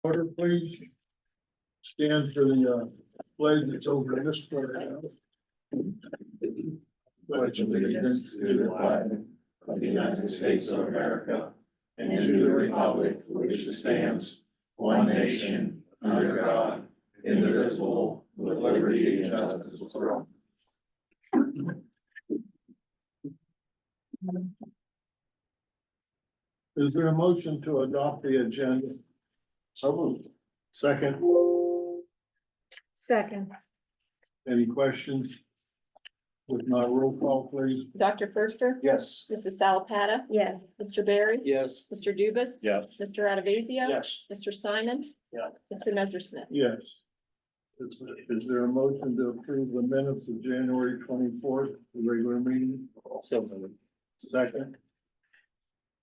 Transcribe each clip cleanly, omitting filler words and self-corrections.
Order, please. Stand for the flag that's over in this corner now. Pledge allegiance to the flag of the United States of America and to the republic for which it stands, one nation, under God, indivisible, with liberty and justice for all. Is there a motion to adopt the agenda? So moved. Second, Second. any questions? With my roll call, please. Dr. Firster? Yes. Mrs. Salapata? Yes. Mr. Barry? Yes. Mr. Dubus? Yes. Mr. Adavazio? Yes. Mr. Simon? Yes. Mr. Messersmith? Yes. Is there a motion to approve the minutes of January 24th, the regular meeting? So moved. Second,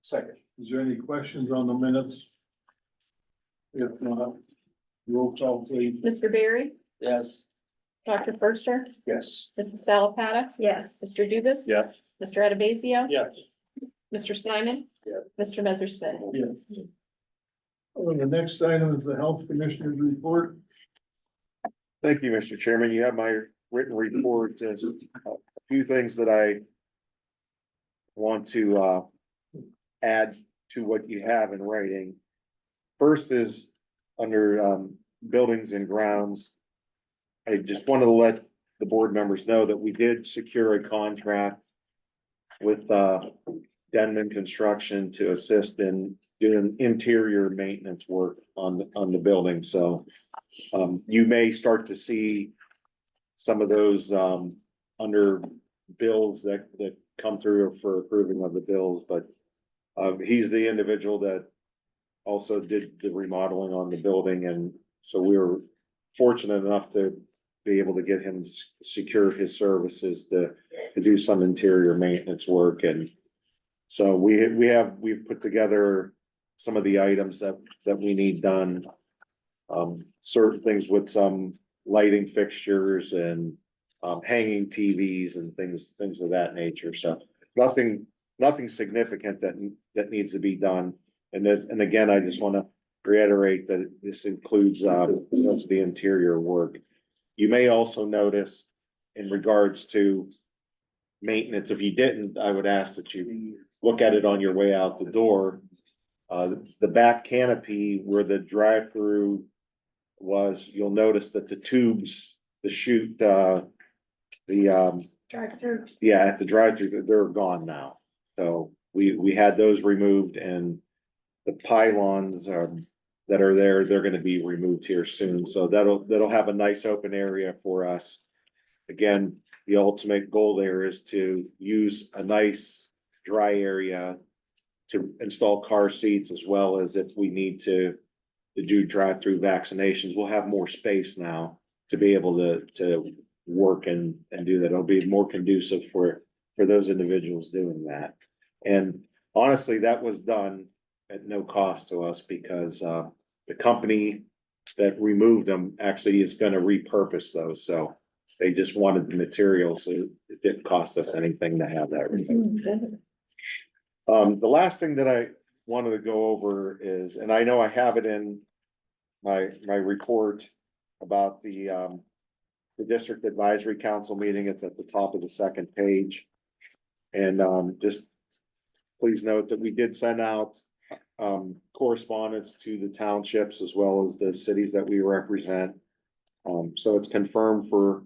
Second. is there any questions on the minutes? If not, roll call, please. Mr. Barry? Yes. Dr. Firster? Yes. Mrs. Salapata? Yes. Mr. Dubus? Yes. Mr. Adavazio? Yes. Mr. Simon? Yes. Mr. Messersmith? Yes. Well, the next item is the Health Commissioner's report. Thank you, Mr. Chairman. You have my written report. There's a few things that I want to add to what you have in writing. First is under buildings and grounds. I just wanted to let the board members know that we did secure a contract with Denman Construction to assist in doing interior maintenance work on the building. So you may start to see some of those under bills that come through for approving of the bills, but he's the individual that also did the remodeling on the building, and so we were fortunate enough to be able to get him secure his services to do some interior maintenance work. And so we've put together some of the items that we need done. Certain things with some lighting fixtures and hanging TVs and things of that nature. So nothing significant that needs to be done. And again, I just want to reiterate that this includes most of the interior work. You may also notice in regards to maintenance, if you didn't, I would ask that you look at it on your way out the door. The back canopy where the drive-through was, you'll notice that the tubes, the chute, Drive-through. yeah, at the drive-through, they're gone now. So we had those removed, and the pylons that are there, they're gonna be removed here soon. So that'll have a nice open area for us. Again, the ultimate goal there is to use a nice dry area to install car seats, as well as if we need to do drive-through vaccinations. We'll have more space now to be able to work and do that. It'll be more conducive for those individuals doing that. And honestly, that was done at no cost to us, because the company that removed them actually is gonna repurpose those. So they just wanted the material, so it didn't cost us anything to have that removed. The last thing that I wanted to go over is, and I know I have it in my report about the district advisory council meeting. It's at the top of the second page. And just please note that we did send out correspondence to the townships as well as the cities that we represent. So it's confirmed for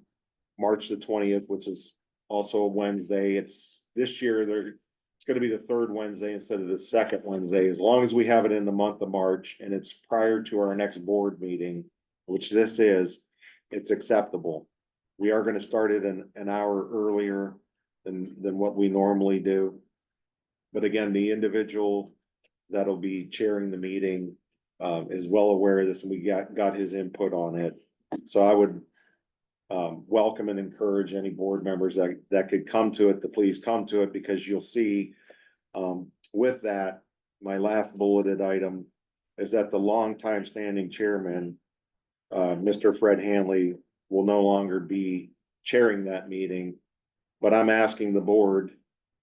March the 20th, which is also a Wednesday. It's this year it's gonna be the third Wednesday instead of the second Wednesday, as long as we have it in the month of March and it's prior to our next board meeting, which this is, it's acceptable. We are gonna start it an hour earlier than what we normally do. But again, the individual that'll be chairing the meeting is well aware of this, and we got his input on it. So I would welcome and encourage any board members that could come to it to please come to it, because you'll see with that, my last bulleted item is that the longtime standing chairman, Mr. Fred Hanley, will no longer be chairing that meeting. But I'm asking the board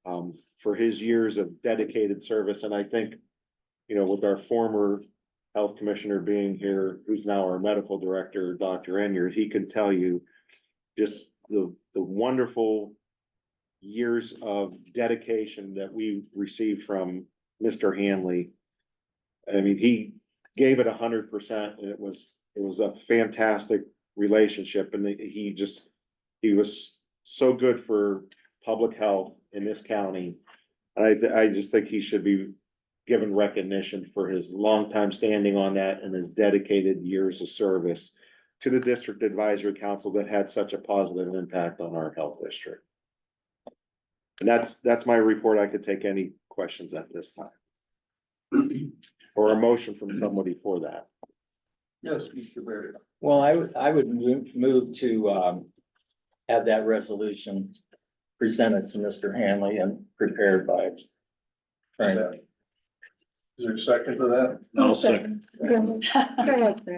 for his years of dedicated service, and I think, with our former health commissioner being here, who's now our medical director, Dr. Enyard, he can tell you just the wonderful years of dedication that we received from Mr. Hanley. I mean, he gave it 100%, and it was a fantastic relationship, and he was so good for public health in this county. And I just think he should be given recognition for his long time standing on that and his dedicated years of service to the district advisory council that had such a positive impact on our health district. And that's my report. I could take any questions at this time. Or a motion from somebody for that. Yes, Mr. Barry. Well, I would move to have that resolution presented to Mr. Hanley and prepared by Frank. Is there a second to that? I'll second.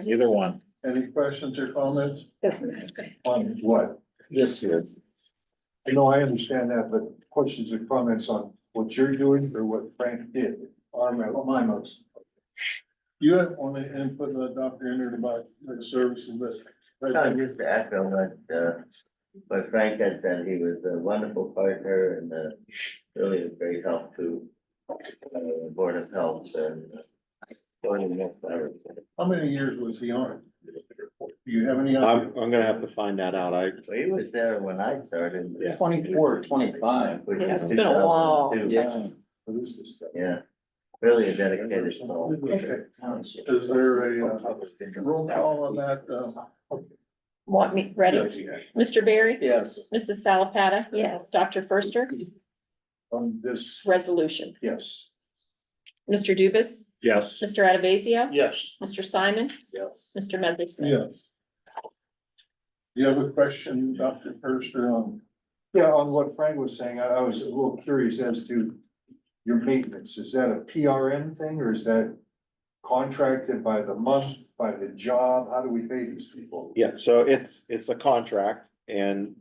Either one. Any questions or comments? On what? This year. I know I understand that, but questions or comments on what you're doing or what Frank did are my most. You have want to input Dr. Enyard about the services that. Just to echo what Frank had said, he was a wonderful partner and really a great help to the Board of Health and joining us. How many years was he on? Do you have any? I'm gonna have to find that out. He was there when I started. Yeah. 24, 25. which Yeah, is it's been a while. 2002. What is this stuff? Yeah, really a dedicated soul. Okay. Is there a roll call on that? Want me ready? Mr. Barry? Yes. Mrs. Salapatta? Yes. Dr. Firster? On this, Resolution. yes. Mr. Dubus? Yes. Mr. Adavazio? Yes. Mr. Simon? Yes. Mr. Messerschmidt? Yes. Do you have a question, Dr. Perster, on? Yeah, on what Frank was saying, I was a little curious as to your maintenance. Is that a PRN thing or is that contracted by the month, by the job? How do we pay these people? Yeah, so it's a contract and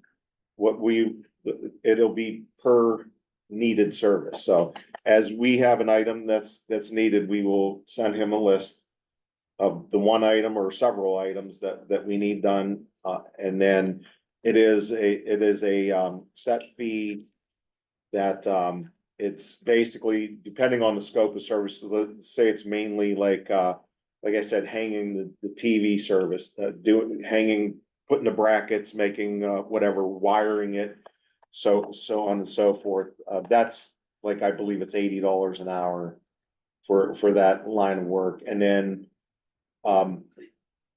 it'll be per needed service. So as we have an item that's needed, we will send him a list of the one item or several items that we need done. And then it is a set fee that it's basically depending on the scope of service. So let's say it's mainly like I said, hanging the TV service, putting the brackets, making whatever, wiring it. So on and so forth. That's like, I believe it's $80 an hour for that line of work. And then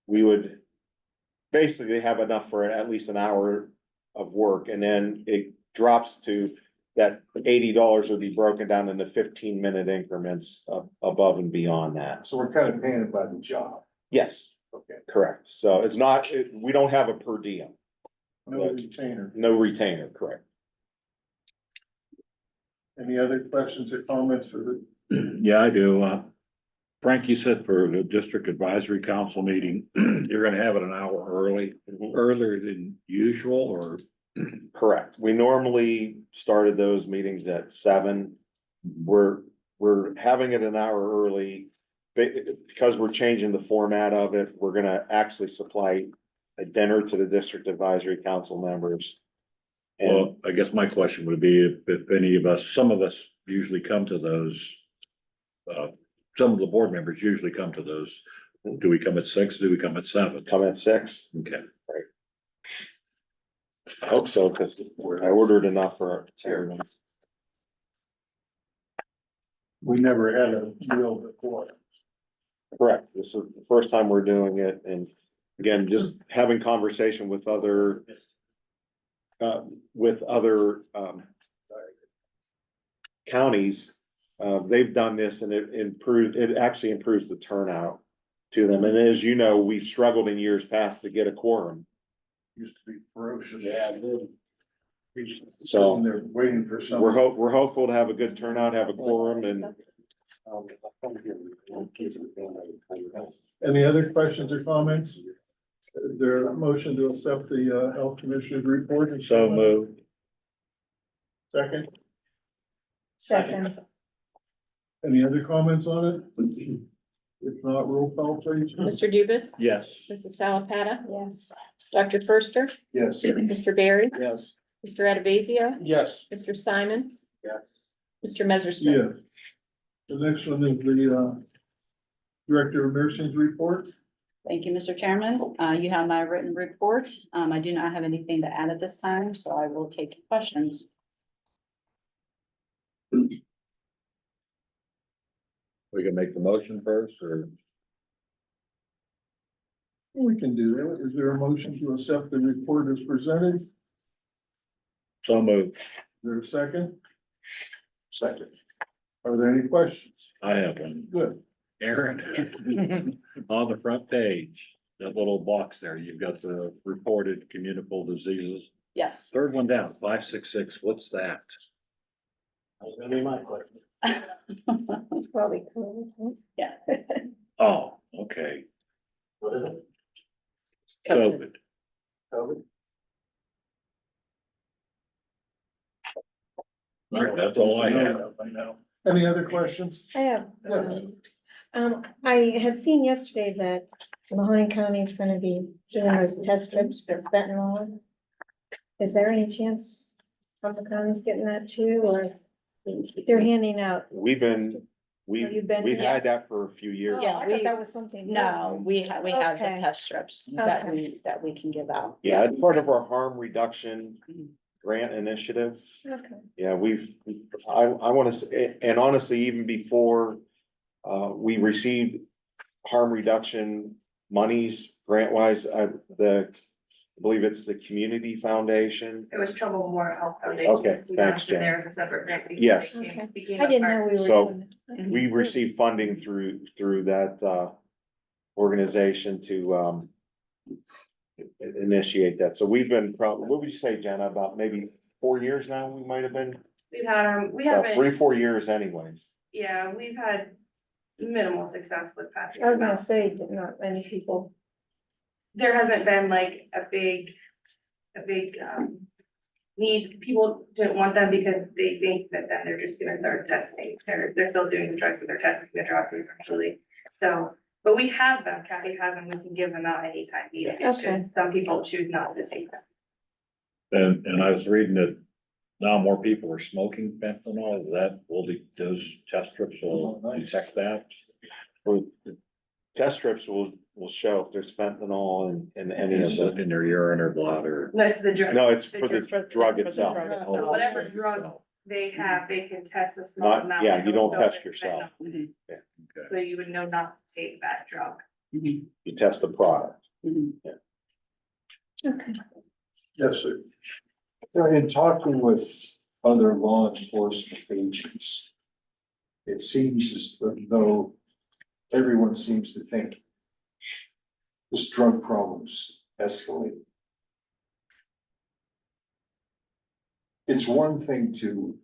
we would basically have enough for at least an hour of work, and then it drops to that $80 would be broken down into 15-minute increments above and beyond that. So we're kind of paying it by the job. Yes, Okay. correct. So it's not, we don't have a per diem, No retainer. no retainer, correct. Any other questions or comments for the? Yeah, I do. Frank, you said for the district advisory council meeting, you're gonna have it an hour earlier than usual, or? Correct. We normally started those meetings at 7. We're having it an hour early. Because we're changing the format of it, we're gonna actually supply a dinner to the district advisory council members. And Well, I guess my question would be if any of us, some of us usually come to those. Some of the board members usually come to those. Do we come at 6? Do we come at 7? come at 6. Okay. I hope so, because I ordered enough for everyone. We never had a deal before. Correct. This is the first time we're doing it, and again, just having conversation with other counties, they've done this and it actually improves the turnout to them. And as you know, we've struggled in years past to get a quorum. Used to be ferocious. So They're waiting for some. we're hopeful to have a good turnout, have a quorum, and Any other questions or comments? Is there a motion to accept the health commissioner's report? So moved. Second, Second. any other comments on it? If not, roll call please. Mr. Dubus, Yes. Mrs. Salapata. Yes. Dr. Firster, Yes. Mr. Barry, Yes. Mr. Adavazio, Yes. Mr. Simon, Yes. Mr. Messerschmidt. Yes. The next one is the Director of Nursing's report. Thank you, Mr. Chairman. You have my written report. I do not have anything to add at this time, so I will take your questions. We can make the motion first, or We can do that. Is there a motion to accept the report as presented? Is so moved. there a second? Second. Are there any questions? I have one. Good. Aaron, on the front page, that little box there, you've got the reported communicable diseases. Yes. Third one down, 566, what's that? That's gonna be my question. Probably cool. Yeah. Oh, okay, What is it? COVID. COVID? All right, that's all I have. Any other questions? I have, Yes. I had seen yesterday that Mahoning County is gonna be doing those test strips for fentanyl. Is there any chance Trumbull County's getting that too, or they're handing out? We've been, Have we've, you been we've here? had that for a few years. Oh, Yeah, I we- thought that was something. No, we have the Okay. test strips that Okay. we can give out. Yeah, it's part of our harm reduction Mhm. grant initiative. Okay. Yeah, I wanna say, and honestly, even before, we received harm reduction monies grant wise, I believe it's the Community Foundation. It was Trumbull Memorial Health Foundation. Okay, We got thanks, it from there Jen. as a separate grant. before Yes. it became- Okay. became I a didn't know part. we were So- doing that. Mhm. We received funding through that, organization to, initiate that. So we've been probably, what would you say, Jenna, about maybe 4 years now, we might have been? We've had, we About haven't, 3-4 years anyways. yeah, we've had minimal success with passing. I was them gonna out. say, that not many people. There hasn't been like a big need. People didn't want them because they think that then they're just gonna start testing. They're still doing the drugs, but they're testing the drugs essentially. So, but we have them, Kathy has them, we can give them out anytime needed. It's Okay. just some people choose not to take them. And I was reading that now more people are smoking fentanyl, those test strips will detect that. Well, the test strips will show if there's fentanyl in any of Is the, it in their urine or blood or? No, it's the drug. no, it's The for the For- drug for the itself. drug So itself. whatever drug they have, they can test a small Not, amount. yeah, and you don't it'll show test if it's yourself. fentanyl. Mhm. So you would know not to take that drug. Mhm. You test the product. Mhm. Okay. Yes, sir. In talking with other law enforcement agents, it seems as though everyone seems to think this drug problem's escalating. It's one thing to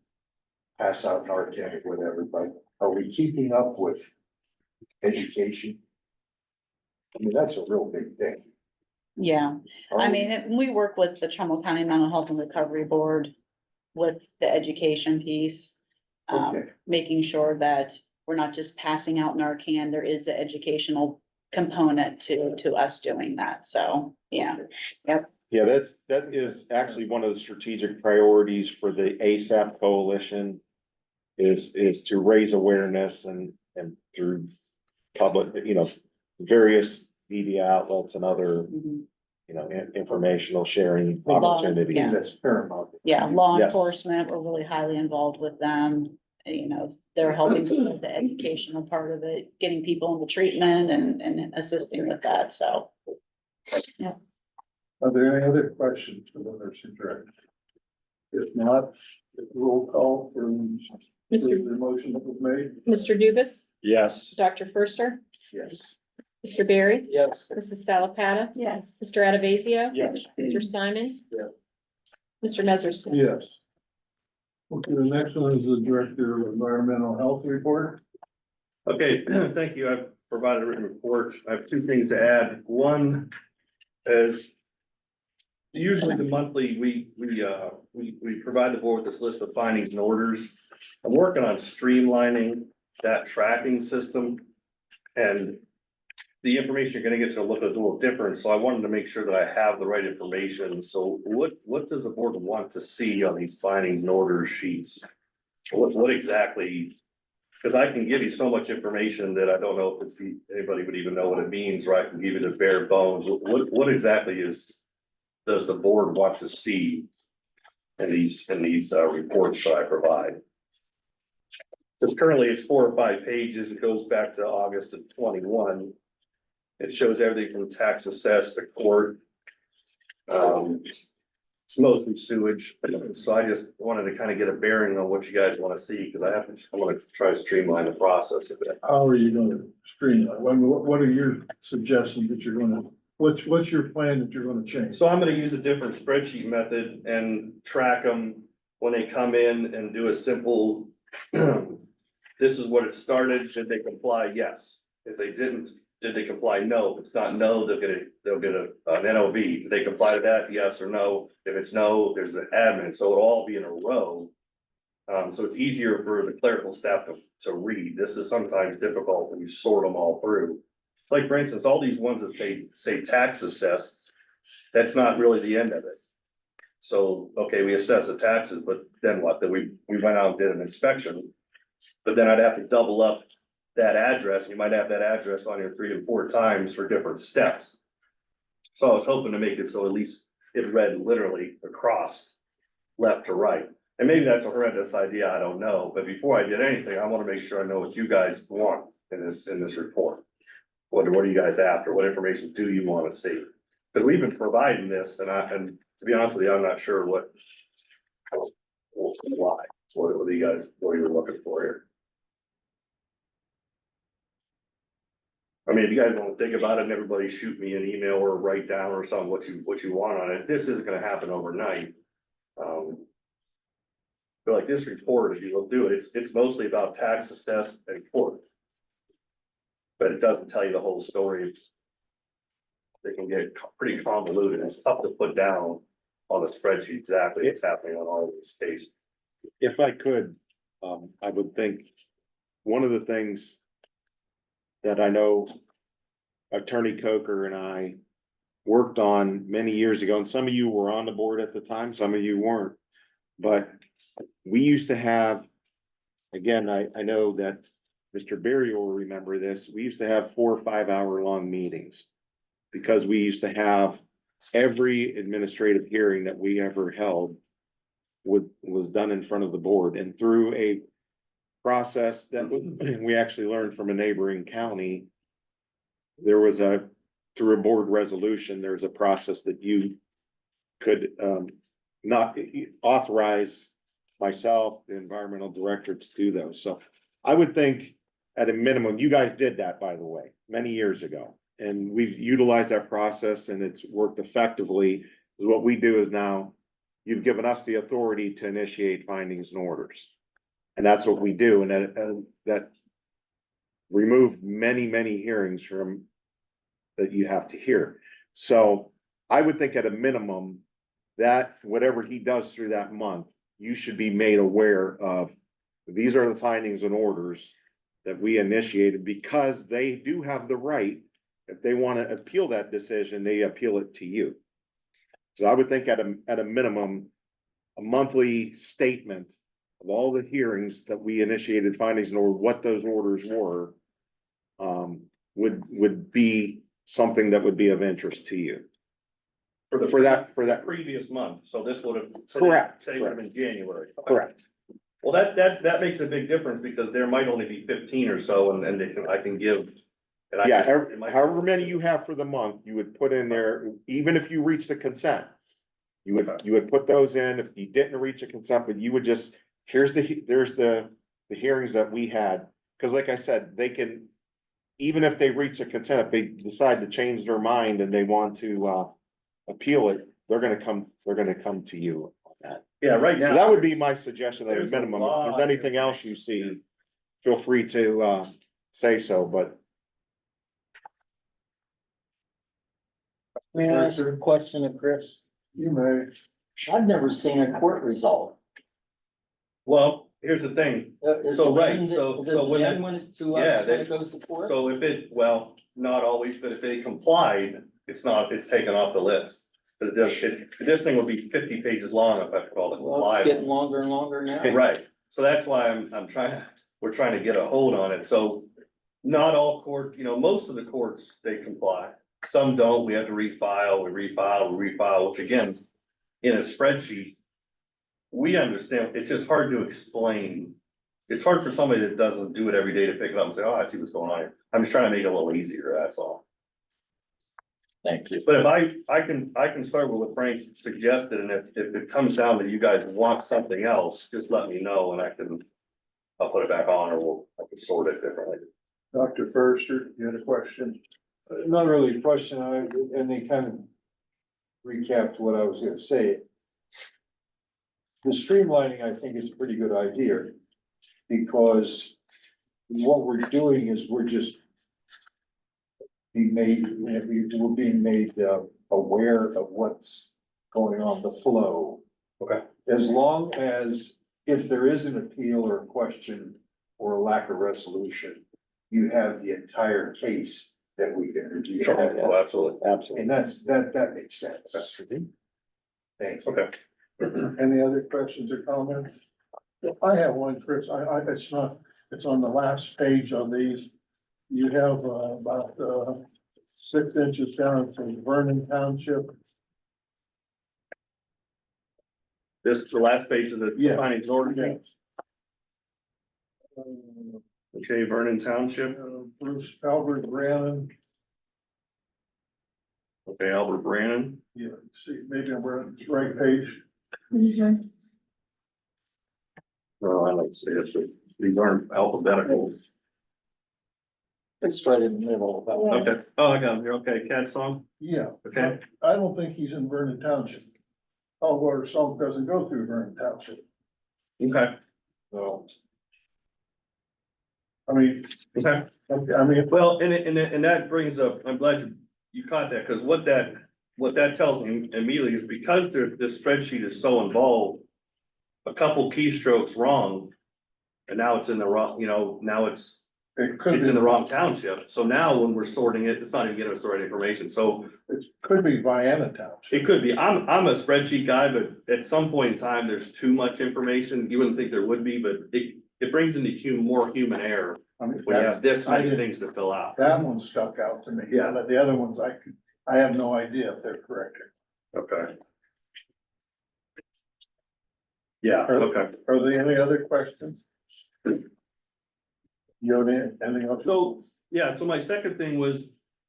pass out Narcan or whatever, but are we keeping up with education? I mean, that's a real big thing. Yeah, Are I we? mean, we work with the Trumbull County Mental Health and Recovery Board with the education piece. Okay. Making sure that we're not just passing out Narcan, there is an educational component to us doing that, so, yeah. Yeah, that is actually one of the strategic priorities for the ASAP coalition. Is to raise awareness and through public, various media outlets and other, Mhm. informational sharing Law, opportunities. yeah. That's paramount. Yeah, law Yes. enforcement, we're really highly involved with them. They're helping with the educational part of it, getting people into treatment and assisting with that, so. Are there any other questions for the nursing director? If not, roll call for the motion that was made. Mr. Dubus, Yes. Dr. Firster, Yes. Mr. Barry, Yes. Mrs. Salapata, Yes. Mr. Adavazio. Yes. Mr. Simon. Yeah. Mr. Messerschmidt. Yes. Okay, the next one is the Director of Environmental Health report. Okay, thank you. I've provided a written report. I have two things to add. One is usually the monthly, we provide the board with this list of findings and orders. I'm working on streamlining that tracking system. And the information you're gonna get is gonna look a little different, so I wanted to make sure that I have the right information. So what does the board want to see on these findings and orders sheets? What exactly? Cause I can give you so much information that I don't know if anybody would even know what it means, or I can give you the bare bones. What exactly does the board want to see in these reports that I provide? Because currently it's 4 or 5 pages. It goes back to August of 21. It shows everything from tax assessed to court. It's mostly sewage, so I just wanted to kind of get a bearing on what you guys want to see, because I want to try to streamline the process a bit. How are you gonna streamline? What are your suggestions that you're gonna, what's your plan that you're gonna change? So I'm gonna use a different spreadsheet method and track them when they come in and do a simple. This is what it started. Did they comply? Yes. If they didn't, did they comply? No. If it's not no, they'll get an NOV. Did they comply to that? Yes or no? If it's no, there's an admin. So it'll all be in a row. So it's easier for the clerical staff to read. This is sometimes difficult when you sort them all through. Like, for instance, all these ones that they say tax assessed, that's not really the end of it. So, okay, we assess the taxes, but then what? Then we went out and did an inspection. But then I'd have to double up that address. You might have that address on your 3 and 4 times for different steps. So I was hoping to make it so at least it read literally across left to right. And maybe that's a horrendous idea, I don't know. But before I did anything, I want to make sure I know what you guys want in this report. What are you guys after? What information do you want to see? Because we've been providing this, and to be honest with you, I'm not sure why. What are you guys, what are you looking for here? I mean, if you guys want to think about it, and everybody shoot me an email or write down or something, what you want on it. This isn't gonna happen overnight. But like this report, if you will do it, it's mostly about tax assessed and court. But it doesn't tell you the whole story. They can get pretty convoluted. It's tough to put down on a spreadsheet exactly what's happening on all of these cases. If I could, I would think one of the things that I know Attorney Coker and I worked on many years ago, and some of you were on the board at the time, some of you weren't. But we used to have, again, I know that Mr. Berry will remember this, we used to have 4 or 5 hour long meetings. Because we used to have every administrative hearing that we ever held was done in front of the board, and through a process that we actually learned from a neighboring county. There was through a board resolution, there's a process that you could not authorize myself, the environmental director, to do those. So I would think at a minimum, you guys did that, by the way, many years ago. And we've utilized that process and it's worked effectively. What we do is now you've given us the authority to initiate findings and orders. And that's what we do. And that removed many, many hearings from that you have to hear. So I would think at a minimum that whatever he does through that month, you should be made aware of. These are the findings and orders that we initiated, because they do have the right, if they want to appeal that decision, they appeal it to you. So I would think at a minimum, a monthly statement of all the hearings that we initiated findings and or what those orders were, would be something that would be of interest to you. For that previous month, so this would have. Correct. Today would have been January. Correct. Well, that makes a big difference, because there might only be 15 or so, and I can give. and I Yeah, can- it might- however many you have for the month, you would put in there, even if you reach the consent. You would put those in. If you didn't reach a consent, but you would just, there's the hearings that we had. Cause like I said, they can, even if they reach a consent, if they decide to change their mind and they want to appeal it, they're gonna come to you on that. Yeah, right now. So that would be my suggestion at a there's a minimum. If lot there's of anything else you see, feel free to say so, but. May I ask a question of Chris? You may. I've never seen a court result. Well, here's the thing, so, right, so when that- When it's to yeah, us, when they- it goes to court? so if it, well, not always, but if they complied, it's taken off the list. Cause this thing would be 50 pages long if I called it Well, it's compliant. getting longer and longer now. Right, so that's why we're trying to get a hold on it, so not all court, most of the courts, they comply. Some don't, we have to refile, we refile, which again, in a spreadsheet, we understand, it's just hard to explain. It's hard for somebody that doesn't do it every day to pick it up and say, oh, I see what's going on here. I'm just trying to make it a little easier, that's all. Thank you. But if I can start with what Frank suggested, and if it comes down to you guys want something else, just let me know and I'll put it back on, or I can sort it differently. Dr. Forster, you had a question? Not really a question, and they kind of recapped what I was gonna say. The streamlining, I think, is a pretty good idea, because what we're doing is we're just we're being made aware of what's going on, the flow. Okay. As long as, if there is an appeal or a question or a lack of resolution, you have the entire case that we can review. Oh, absolutely. And that makes sense. Thanks. Okay. Any other questions or comments? I have one, Chris. It's on the last page on these. You have about 6 inches down from Vernon Township. This, the last page of the Yeah. findings order. Okay, Vernon Township, Bruce Albert Brannon. okay, Albert Brannon, Yeah, see, maybe I'm on the right page. Mhm. no, I like to say it, but these aren't alphabetical. It's right in the middle about. Okay, oh, I got them here, okay, Cat Song, Yeah. okay, I don't think he's in Vernon Township. Oh, our song doesn't go through Vernon Township. okay, So. I mean, okay. Well, and that brings up, I'm glad you caught that, because what that tells me immediately is because this spreadsheet is so involved. A couple keystrokes wrong. And now it's in the wrong, now it's in the wrong township, so now when we're sorting it, it's not even giving us the right information, so. it could be Vienna Township. It could be, I'm a spreadsheet guy, but at some point in time, there's too much information, you wouldn't think there would be, but it brings into more human error. I mean, When you have this I many didn't- things to fill out. That one stuck out to me. Yeah. But the other ones, I have no idea if they're correct. Okay. Yeah, okay. Are there any other questions? You have anything else? So, yeah, so my second thing was,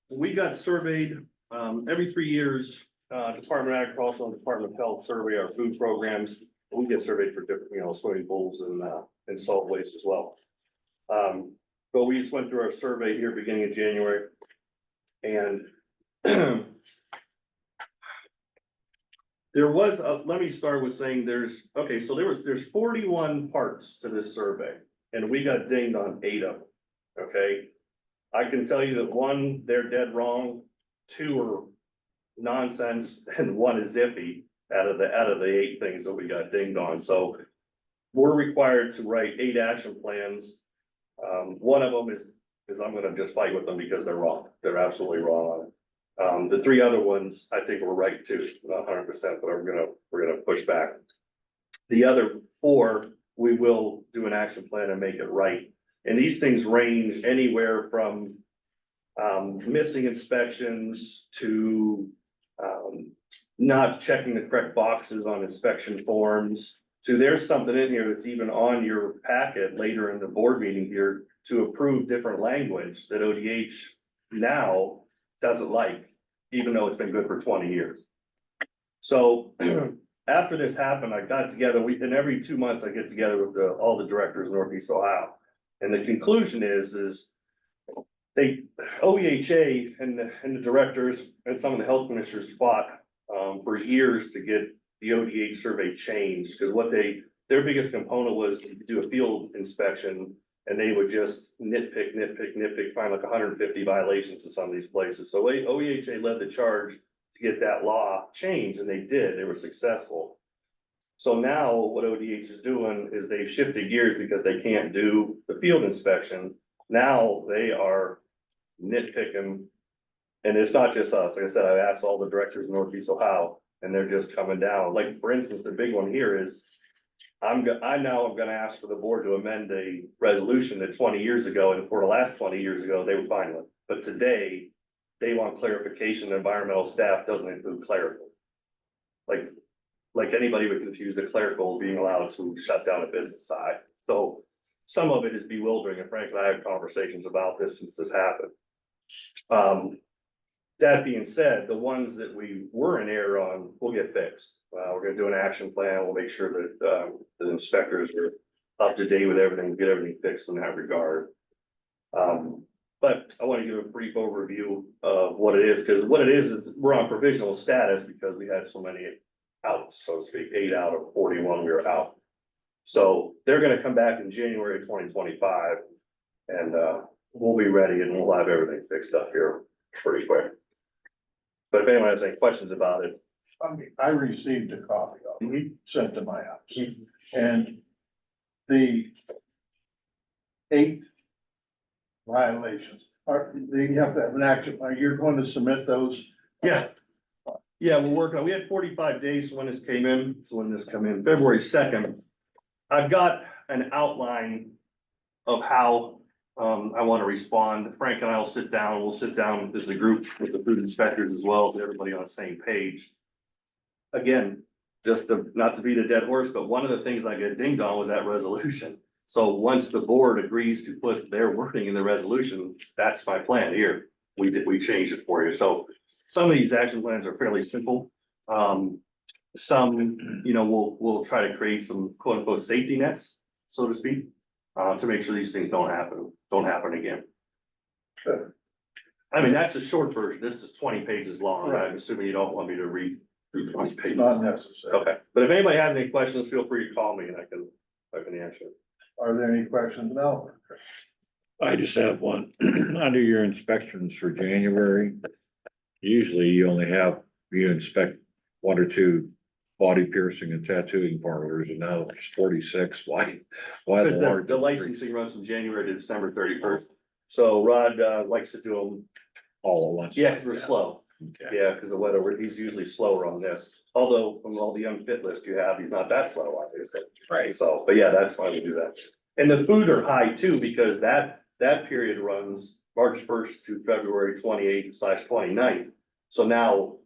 we got surveyed, every 3 years, Department of Agriculture and Department of Health survey our food programs. We get surveyed for different, swimming pools and salt waste as well. But we just went through our survey here beginning of January. And there was, let me start with saying there's 41 parts to this survey, and we got dinged on 8 of them, okay? I can tell you that 1, they're dead wrong, 2 are nonsense, and 1 is iffy out of the 8 things that we got dinged on, so we're required to write 8 action plans. One of them is I'm gonna just fight with them because they're wrong, they're absolutely wrong on it. The 3 other ones, I think we're right too, not 100%, but we're gonna push back. The other 4, we will do an action plan and make it right. And these things range anywhere from missing inspections to not checking the correct boxes on inspection forms, to there's something in here that's even on your packet later in the board meeting here to approve different language that ODH now doesn't like, even though it's been good for 20 years. So after this happened, I got together, and every 2 months I get together with all the directors in Northeast Ohio. And the conclusion is OEHA and the directors and some of the health commissioners fought for years to get the ODH survey changed, because their biggest component was you could do a field inspection and they would just nitpick, find like 150 violations in some of these places. So OEHA led the charge to get that law changed, and they did, they were successful. So now what ODH is doing is they've shifted gears because they can't do the field inspection. Now they are nitpicking. And it's not just us. Like I said, I've asked all the directors in Northeast Ohio and they're just coming down. Like, for instance, the big one here is I'm gonna ask for the board to amend a resolution that 20 years ago, and for the last 20 years ago, they were fine with. But today, they want clarification, that environmental staff doesn't include clerical. Like anybody would confuse the clerical being allowed to shut down a business side. So some of it is bewildering, and Frank and I have conversations about this since this happened. That being said, the ones that we were in error on will get fixed. We're gonna do an action plan. We'll make sure that the inspectors are up to date with everything, get everything fixed in that regard. But I want to give a brief overview of what it is, because what it is we're on provisional status because we had so many outs, so to speak, 8 out of 41 we were out. So they're gonna come back in January 2025 and we'll be ready and we'll have everything fixed up here pretty quick. But if anyone has any questions about it. I received a copy of it Mhm. sent to my house, and the 8 violations you have to have an action, you're going to submit those? Yeah. Yeah, we're working on, we had 45 days when this came in, so when this come in, February 2nd. I've got an outline of how I want to respond. Frank and I will sit down, we'll sit down as a group with the food inspectors as well, get everybody on the same page. Again, just not to beat a dead horse, but one of the things I get dinged on was that resolution. So once the board agrees to put their wording in the resolution, that's my plan here. We changed it for you. So some of these action plans are fairly simple. Some, we'll try to create some quote unquote safety nets, so to speak, to make sure these things don't happen again. Sure. I mean, that's a short version. This is 20 pages long. Right? I'm assuming you don't want me to read through 20 pages. Not necessary. Okay, but if anybody has any questions, feel free to call me and I can answer. Are there any questions now? I just have one. Under your inspections for January, usually you inspect 1 or 2 body piercing and tattooing parlors, and now it's 46. Why the Because large? the licensing runs from January to December 31st. So Rod likes to do them, All at once? yeah, because we're slow. Okay. Yeah, because the weather, he's usually slower on this. Although from all the unfit list you have, he's not that slow, obviously. Right. So, but yeah, that's why we do that. And the food are high too, because that period runs March 1st to February 28th/29th. So now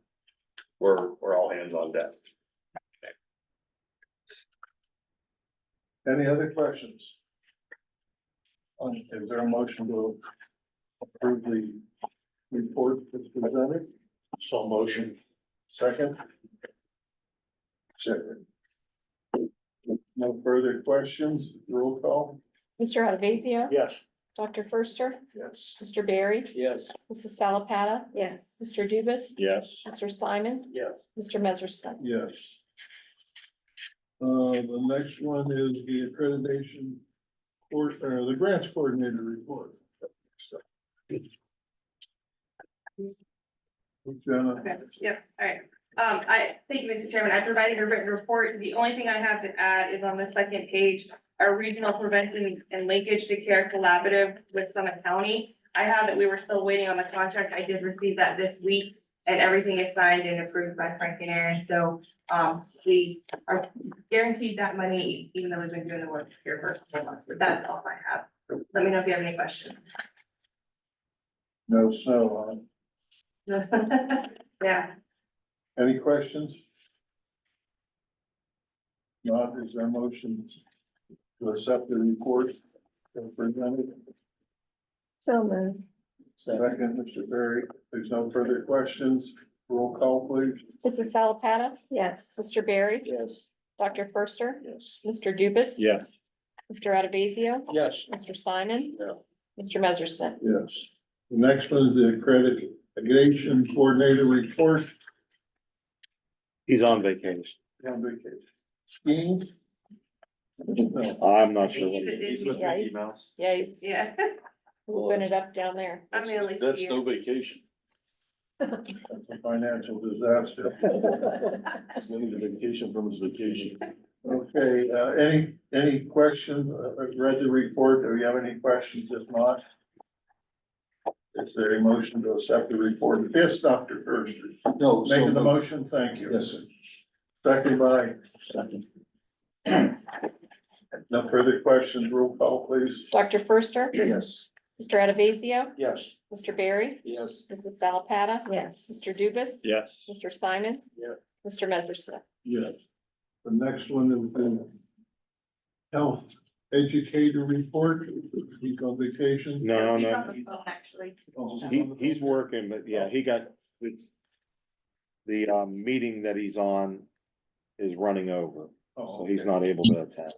we're all hands on deck. Any other questions? Is there a motion to approve the report that's presented? So motion. Second? Second. No further questions, roll call? Mr. Adavazio? Yes. Dr. Firster? Yes. Mr. Barry? Yes. Mrs. Salapata? Yes. Mr. Dubus? Yes. Mr. Simon? Yes. Mr. Messerschmidt? Yes. The next one is the accreditation the grants coordinator report. Jenna, Okay, yep, all right. Thank you, Mr. Chairman. I provided a written report. The only thing I have to add is on the second page, our regional prevention and linkage to care collaborative with Summit County. I have that we were still waiting on the contract. I did receive that this week and everything is signed and approved by Frank and Aaron. So, we are guaranteed that money, even though we've been doing the work here for 4 months, but that's all I have. Let me know if you have any questions. no snow on. Yeah. Any questions? Not, is there a motion to accept the report that presented? So moved. Second, Mr. Berry, if there's no further questions, roll call please. Mrs. Salapata? Yes. Mr. Barry? Yes. Dr. Firster? Yes. Mr. Dubus? Yes. Mr. Adavazio? Yes. Mr. Simon? Yeah. Mr. Messerschmidt? Yes. The next one is the accreditation coordinator report He's on vacation. on vacation. Skiing? No. I'm not sure what he He's with Yeah, Mickey he's- Mouse. Yeah, he's Yeah. moving it up down there. I'm the only That's skier. no vacation. That's a financial disaster. He's getting the vacation from his vacation. Okay, any questions? I've read the report. Do you have any questions? If not, is there a motion to accept the report? Yes, Dr. First. No, so Making the moved. motion, thank you. Yes, sir. Second by. Second. No further questions. Roll call, please. Dr. Firster, Yes. Mr. Adavazio, Yes. Mr. Barry, Yes. Mrs. Salapata, Yes. Mr. Dubus. Yes. Mr. Simon. Yeah. Mr. Messersmith. Yes. The next one is the health educator report. He's on vacation. No, He's no, on the phone, actually. he's working, but yeah, he got, the, meeting that he's on is running over, Oh, so he's okay. not able to attend.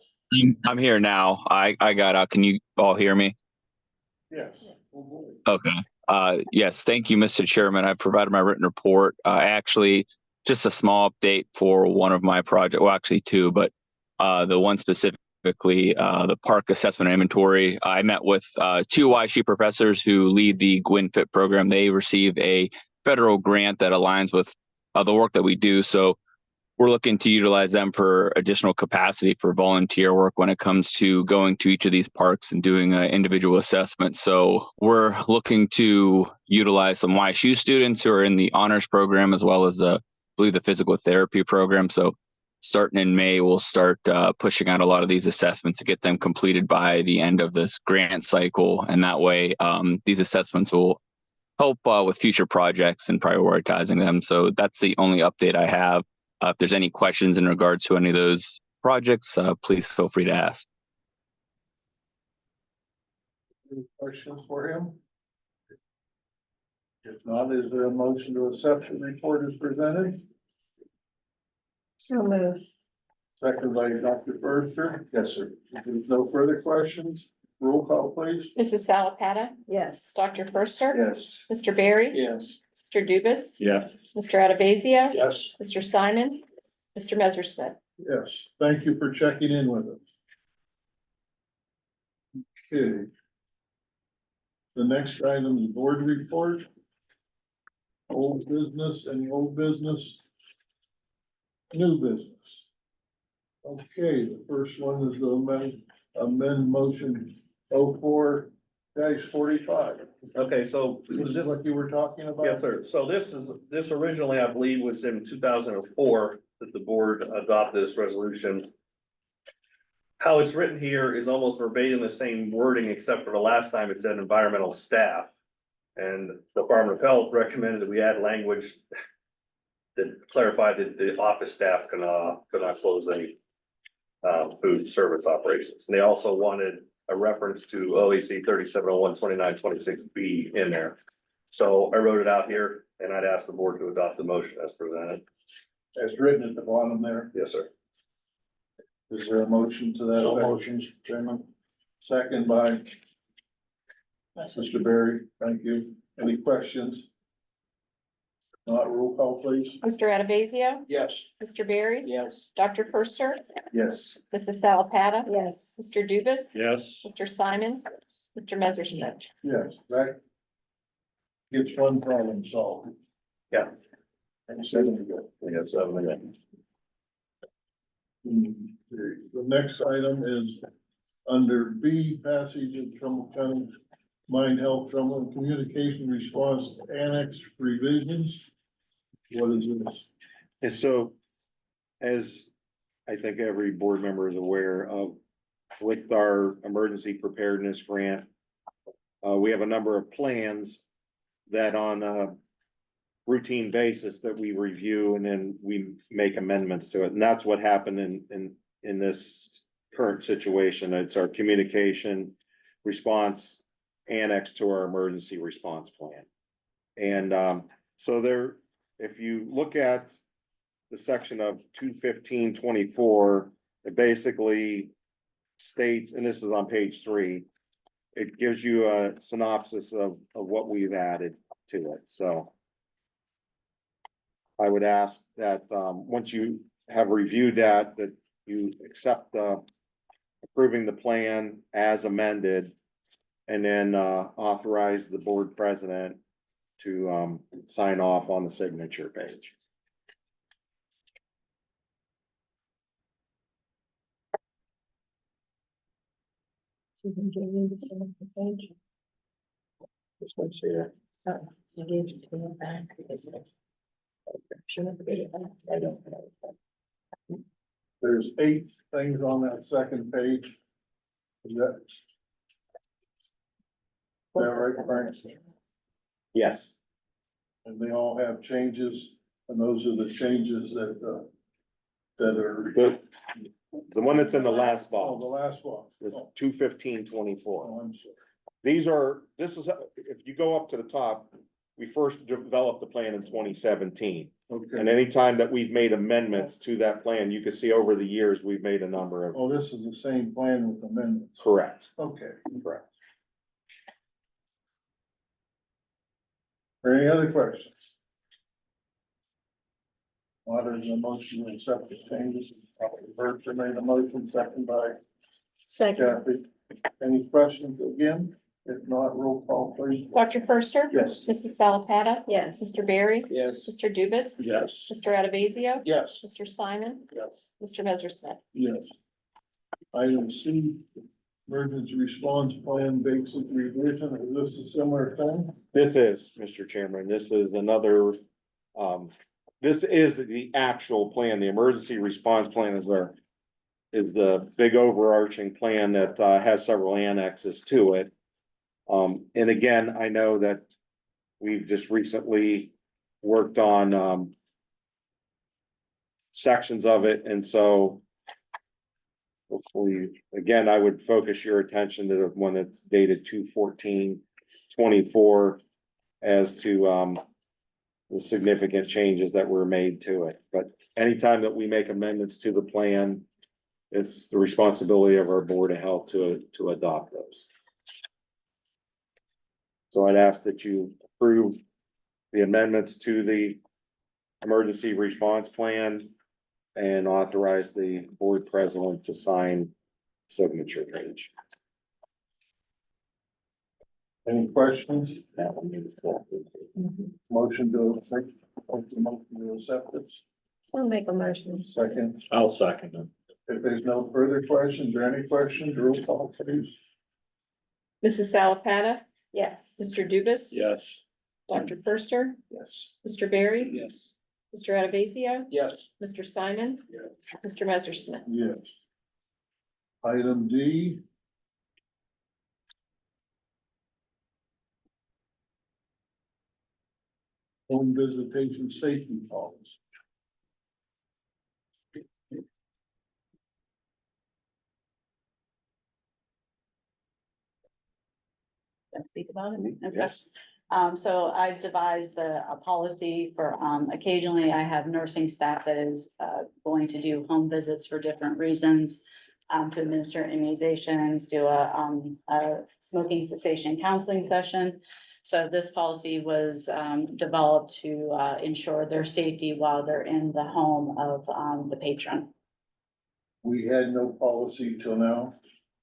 I'm here now. I got out. Can you all hear me? Yes. Okay. Yes, thank you, Mr. Chairman. I provided my written report. Actually, just a small update for one of my projects. Well, actually two, but the one specifically, the park assessment and inventory. I met with two YSU professors who lead the GWINFIT program. They received a federal grant that aligns with the work that we do. So we're looking to utilize them for additional capacity for volunteer work when it comes to going to each of these parks and doing individual assessments. So we're looking to utilize some YSU students who are in the honors program, as well as I believe the physical therapy program. So starting in May, we'll start pushing out a lot of these assessments to get them completed by the end of this grant cycle. And that way, these assessments will help with future projects and prioritizing them. So that's the only update I have. If there's any questions in regards to any of those projects, please feel free to ask. Any questions for him? If not, is there a motion to accept the report as presented? So moved. Second by Dr. Firster. Yes, sir. If there's no further questions, roll call, please. Mrs. Salapata, Yes. Dr. Firster. Yes. Mr. Barry. Yes. Mr. Dubus. Yes. Mr. Adavazio. Yes. Mr. Simon. Mr. Messersmith. Yes, thank you for checking in with us. Okay. The next item is board report. Old business, any old business? New business. Okay, the first one is the amend motion 04-45. Okay, so This is what you were talking about? yes, sir. So this originally, I believe, was in 2004 that the board adopted this resolution. How it's written here is almost verbatim the same wording, except for the last time it said environmental staff. And the Department of Health recommended that we add language that clarified that the office staff cannot close any food service operations. And they also wanted a reference to OEC 3701-2926B in there. So I wrote it out here and I'd ask the board to adopt the motion as presented. As written at the bottom there. Yes, sir. Is there a motion to that? So effect? motions, Chairman. Second by Mr. Barry, thank you. Any questions? Not roll call, please. Mr. Adavazio. Yes. Mr. Barry. Yes. Dr. Firster. Yes. Mrs. Salapata. Yes. Mr. Dubus. Yes. Mr. Simon. Mr. Messersmith. Yes, that gets one problem solved. Yeah. And seven to go. We have 7 again. The next item is under B, passage of Trumbull County Mind Health Trumbull Communication Response Annex revisions. What is this? And so, as I think every board member is aware of, with our emergency preparedness grant, we have a number of plans that on a routine basis that we review and then we make amendments to it. And that's what happened in this current situation. It's our communication response annex to our emergency response plan. And so there, if you look at the section of 215-24, it basically states, and this is on page 3, it gives you a synopsis of what we've added to it. So I would ask that once you have reviewed that you accept approving the plan as amended, and then authorize the board president to sign off on the signature page. This one's here. I don't know. There's 8 things on that second page. Is that right, Frank? Yes, And they all have changes, and those are the changes that are. the one that's in the last Oh, box the last one. is Oh, 21524. I'm sorry. This is, if you go up to the top, we first developed the plan in 2017. Okay. And anytime that we've made amendments to that plan, you can see over the years, we've made a number of. Oh, this is the same plan with amendments. Correct. Okay. Correct. Are any other questions? There's a motion to accept the changes. Bertha made a motion, second by Second, Kathy. Any questions again? If not, roll call please. Dr. Firster? Yes. Mrs. Salapata? yes. Mr. Barry? Yes. Mr. Dubus? Yes. Mr. Adavazio? Yes. Mr. Simon? Yes. Mr. Messersmith? Yes. Item C, emergency response plan basic revision. Is this a similar thing? This is, Mr. Chairman, this is another, this is the actual plan. The emergency response plan is the big overarching plan that, has several annexes to it. And again, I know that we've just recently worked on, sections of it, and so hopefully, again, I would focus your attention to the one that's dated 2/14/24 as to, the significant changes that were made to it. But anytime that we make amendments to the plan, it's the responsibility of our Board of Health to adopt those. So I'd ask that you approve the amendments to the emergency response plan and authorize the board president to sign signature page. Any questions? That one is full. Motion to accept, motion to accept this. I'll make a motion. Second, I'll second them. if there's no further questions or any questions, roll call please. Mrs. Salapata? Yes. Mr. Dubus? Yes. Dr. Firster? Yes. Mr. Barry? Yes. Mr. Adavazio? Yes. Mr. Simon? Mr. Messersmith? Yes. Item D. Home visitation safety policy. Can I speak about it? Okay. Yes. So I devised a policy for, occasionally I have nursing staff that is, going to do home visits for different reasons. To administer immunizations, do a smoking cessation counseling session. So this policy was, developed to, ensure their safety while they're in the home of, the patron. We had no policy till now,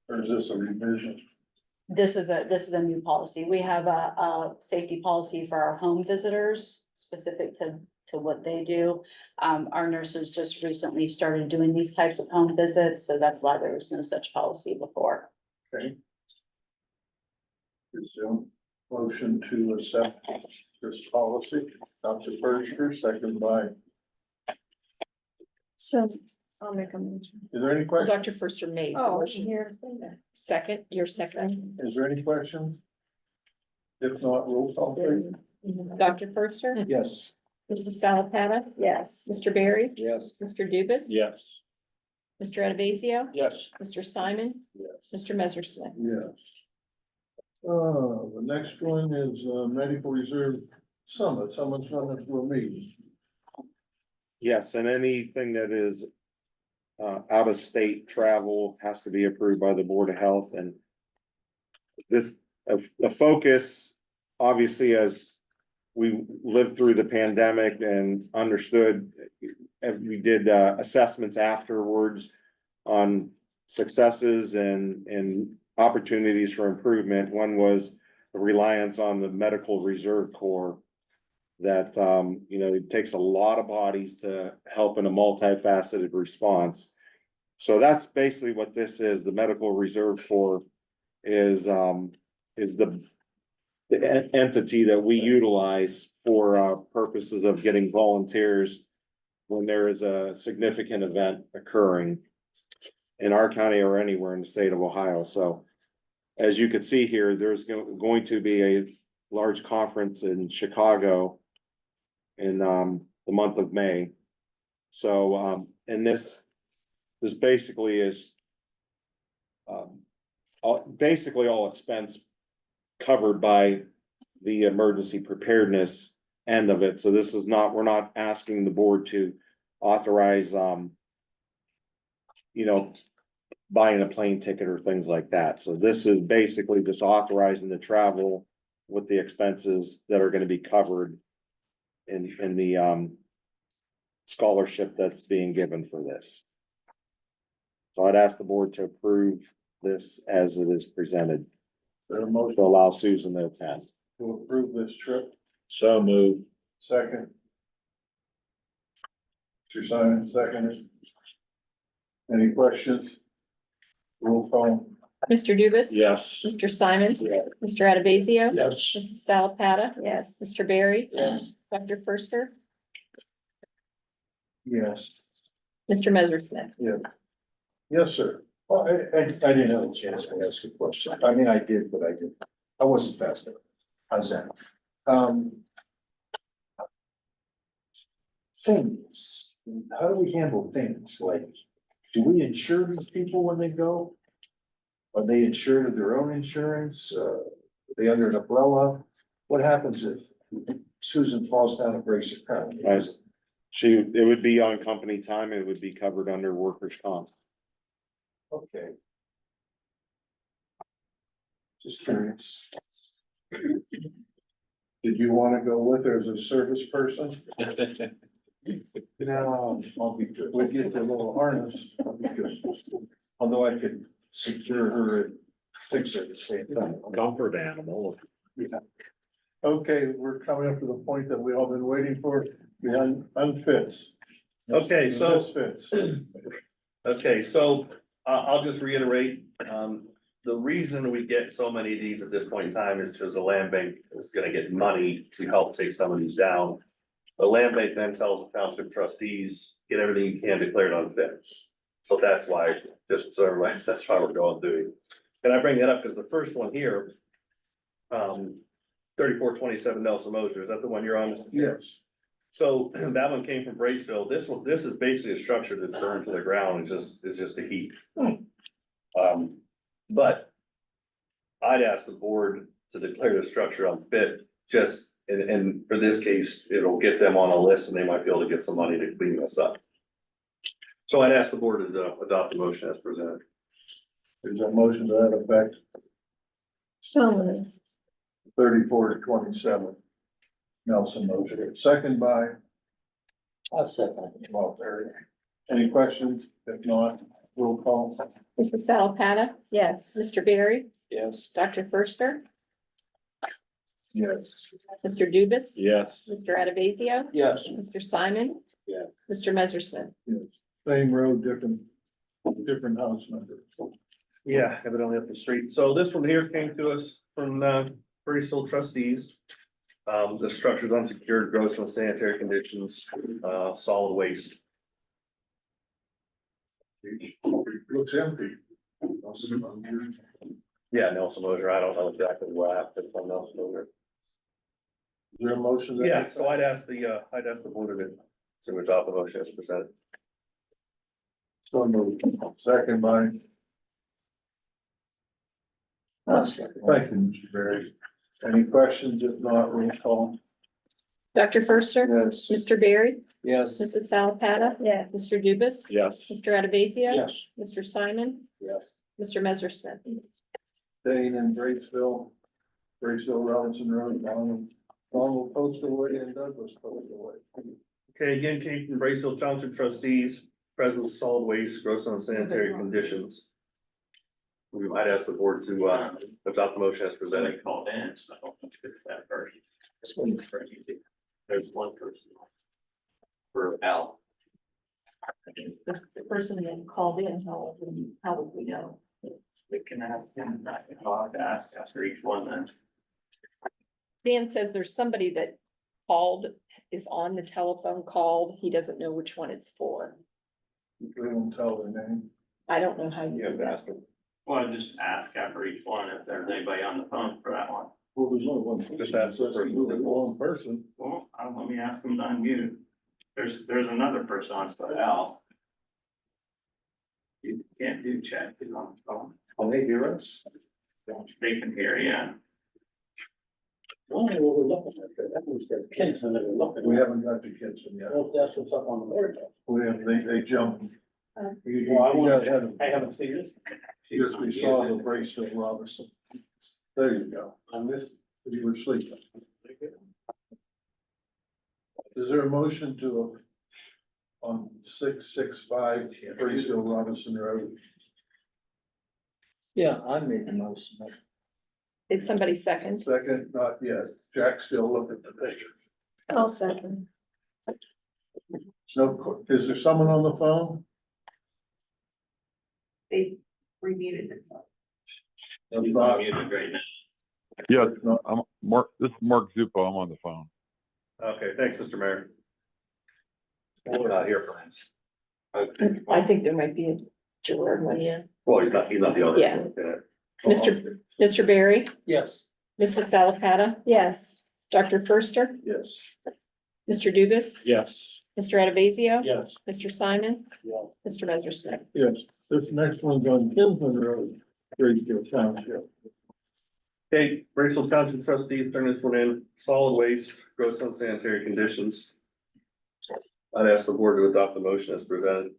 or is this a revision? This is a new policy. We have a safety policy for our home visitors, specific to what they do. Our nurses just recently started doing these types of home visits, so that's why there was no such policy before. Okay. Resume. Motion to accept this policy. Dr. Berger, second by, So I'll make a motion. is there any questions? Dr. Firster made the Oh, motion. here. Second, your second. Is there any questions? If not, roll call please. Dr. Firster? Yes. Mrs. Salapata? Yes. Mr. Barry? Yes. Mr. Dubus? Yes. Mr. Adavazio? Yes. Mr. Simon? Yes. Mr. Messersmith? Yes. The next one is medical reserve summit. Someone's running for a meeting. Yes, and anything that is out of state travel has to be approved by the Board of Health, and this, the focus, obviously, as we lived through the pandemic and understood, and we did assessments afterwards on successes and opportunities for improvement. One was the reliance on the Medical Reserve Corps that, it takes a lot of bodies to help in a multifaceted response. So that's basically what this is. The Medical Reserve Corps is the entity that we utilize for, purposes of getting volunteers when there is a significant event occurring in our county or anywhere in the state of Ohio. So as you can see here, there's going to be a large conference in Chicago in, the month of May. So, and this basically is, basically all expense covered by the emergency preparedness end of it. So this is not, we're not asking the board to authorize, buying a plane ticket or things like that. So this is basically just authorizing the travel with the expenses that are gonna be covered in the, scholarship that's being given for this. So I'd ask the board to approve this as it is presented, There a to motion allow Susan to attend. to approve this trip? So move. Second. Mr. Simon, seconded. Any questions? Roll call. Mr. Dubus? Yes. Mr. Simon? Yes. Mr. Adabazio? Yes. Mrs. Salapatta? Yes. Mr. Barry? Yes. Dr. Firster? Yes. Mr. Messersmith? Yes, sir. Well, I didn't have a chance to ask a question. I mean, I did, but I didn't. I wasn't fast enough. How's that? Things, how do we handle things like, do we insure these people when they go? Are they insured of their own insurance? Are they under an umbrella? What happens if Susan falls down and breaks her car? Right. It would be on company time, it would be covered under workers' comp. Okay. Just curious. Did you want to go with her as a service person? No, I'll be good. We get the little harness. I'll be good. Although I could secure her and fix her at the same time. Comfort animal. Yeah. Okay, we're coming up to the point that we all been waiting for, the unfits. Okay, so- Misfits. Okay, so I'll just reiterate, the reason we get so many of these at this point in time is because the land bank is gonna get money to help take some of these down. The land bank then tells the township trustees, get everything you can declared unfit. So that's why, just so everybody, that's why we're going through these. And I bring that up because the first one here, 3427 Nelson Mosher, is that the one you're on? Mr. Chair? Yes. So that one came from Braceville. This is basically a structure that's burned to the ground. It's just a heap. But I'd ask the board to declare the structure unfit, just, and for this case, it'll get them on a list and they might be able to get some money to clean this up. So I'd ask the board to adopt the motion as presented. There's a motion to that effect, So moved. 34-27. Nelson motion, second by I'll second. Bob Barry. Any questions? If not, roll call. Mrs. Salapatta? Yes. Mr. Barry? Yes. Dr. Firster? Yes. Mr. Dubus? Yes. Mr. Adabazio? Yes. Mr. Simon? Yes. Mr. Messersmith? Same road, different house numbers. Yeah, evidently up the street. So this one here came to us from Braceville trustees. The structure's unsecured, gross unsanitary conditions, solid waste. Looks empty. Yeah, Nelson Mosher, I don't know exactly what happened on Nelson Mosher. Is there a motion? to- Yeah, so I'd ask the board to adopt the motion as presented. So moved. Second by, I'll second. thank you, Mr. Barry. Any questions? If not, roll call. Dr. Firster? Yes. Mr. Barry? Yes. Mrs. Salapatta? Yes. Mr. Dubus? Yes. Mr. Adabazio? Yes. Mr. Simon? Yes. Mr. Messersmith? Staying in Braceville, Robinson Road, Donald Postal Way and Douglas Postal Way. Okay, again, came from Braceville Township trustees, presence of solid waste, gross unsanitary conditions. We might ask the board to adopt the motion as presented. Called in, so I don't think it's that person. There's one person. For Al. The person that called in, how would we know? We can ask him, I'll have to ask after each one then. Dan says there's somebody that called, is on the telephone called. He doesn't know which one it's for. We won't tell their name. I don't know how you You have do to that. ask them. Well, I just ask after each one if there's anybody on the phone for that one. Well, there's only one. Just ask the person. One person. Well, let me ask them to unmute. There's another person on for Al. You can't do chat, he's on the phone. Can they hear us? They can hear, yeah. We haven't got to Kitson yet. That's what's up on the board. They jumped. I haven't seen this. Yes, we saw the bracelet, Robinson. There you go. On this, you were sleeping. Is there a motion to, on 665 Bracelet Robinson Road? Yeah, I made the motion. Did somebody second? Second, not yet. Jack still looking at the picture. I'll second. No, is there someone on the phone? They remuted themselves. He's unmuted right now. Yes, No. I'm Mark, this is Mark Zupo, I'm on the phone. Okay, thanks, Mr. Mayor. We're not here, friends. I think there might be a Gerard one, yeah. Well, he's not the other. Yeah. Mr. Barry, Yes. Mrs. Salapata, Yes. Dr. Firster, Yes. Mr. Dubus. Yes. Mr. Adavazio. Yes. Mr. Simon. Yeah. Mr. Messersmith. Yes, this next one's on Kinsman Road, Grayfield Township. Okay, Braceville Township trustees, turn this one in, solid waste, gross unsanitary conditions. I'd ask the board to adopt the motion as presented.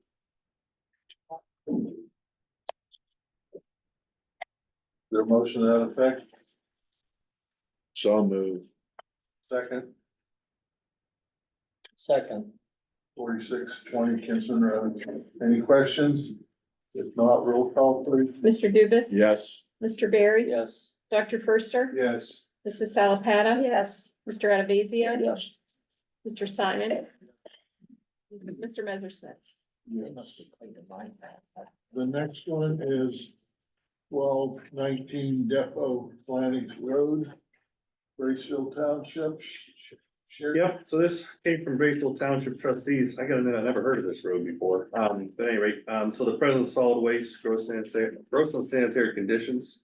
Their motion to that effect, So moved. second, Second. 4620 Kinsman Road. Any questions? If not, roll call please. Mr. Dubus. Yes. Mr. Barry. Yes. Dr. Firster. Yes. Mrs. Salapata. Yes. Mr. Adavazio. Yes. Mr. Simon. Mr. Messersmith. They must be clean to mind that. The next one is 1219 Depot Flannix Road, Braceville Township. Yep, so this came from Braceville Township trustees. I gotta admit, I never heard of this road before. But anyway, so the present of solid waste, gross and sanitary conditions.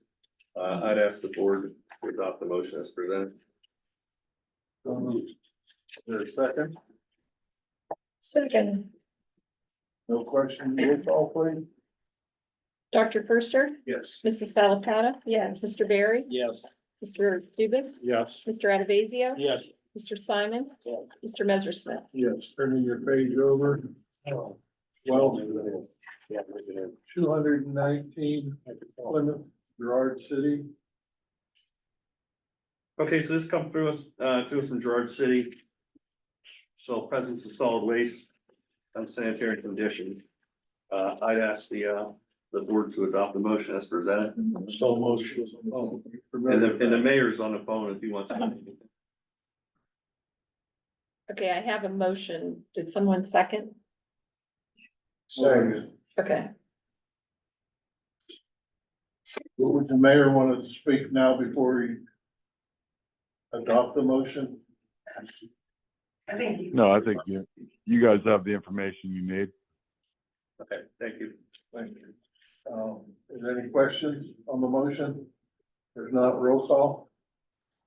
I'd ask the board to adopt the motion as presented. Is there a second? Second. No question, roll call please. Dr. Firster. Yes. Mrs. Salapata. Yes. Mr. Barry. Yes. Mr. Dubus. Yes. Mr. Adavazio. Yes. Mr. Simon. Mr. Messersmith. Yes, turning your page over. Well, 219 Plymouth, Gerard City. Okay, so this come through us, to us from Gerard City. So presence of solid waste, unsanitary conditions. I'd ask the board to adopt the motion as presented. So motion. And the mayor's on the phone if he wants to. Okay, I have a motion. Did someone second? Second. Okay, Would the mayor want to speak now before we adopt the motion? I think. No, I think you guys have the information you need. Okay, thank you. Thank you. Is there any questions on the motion? There's not, roll call?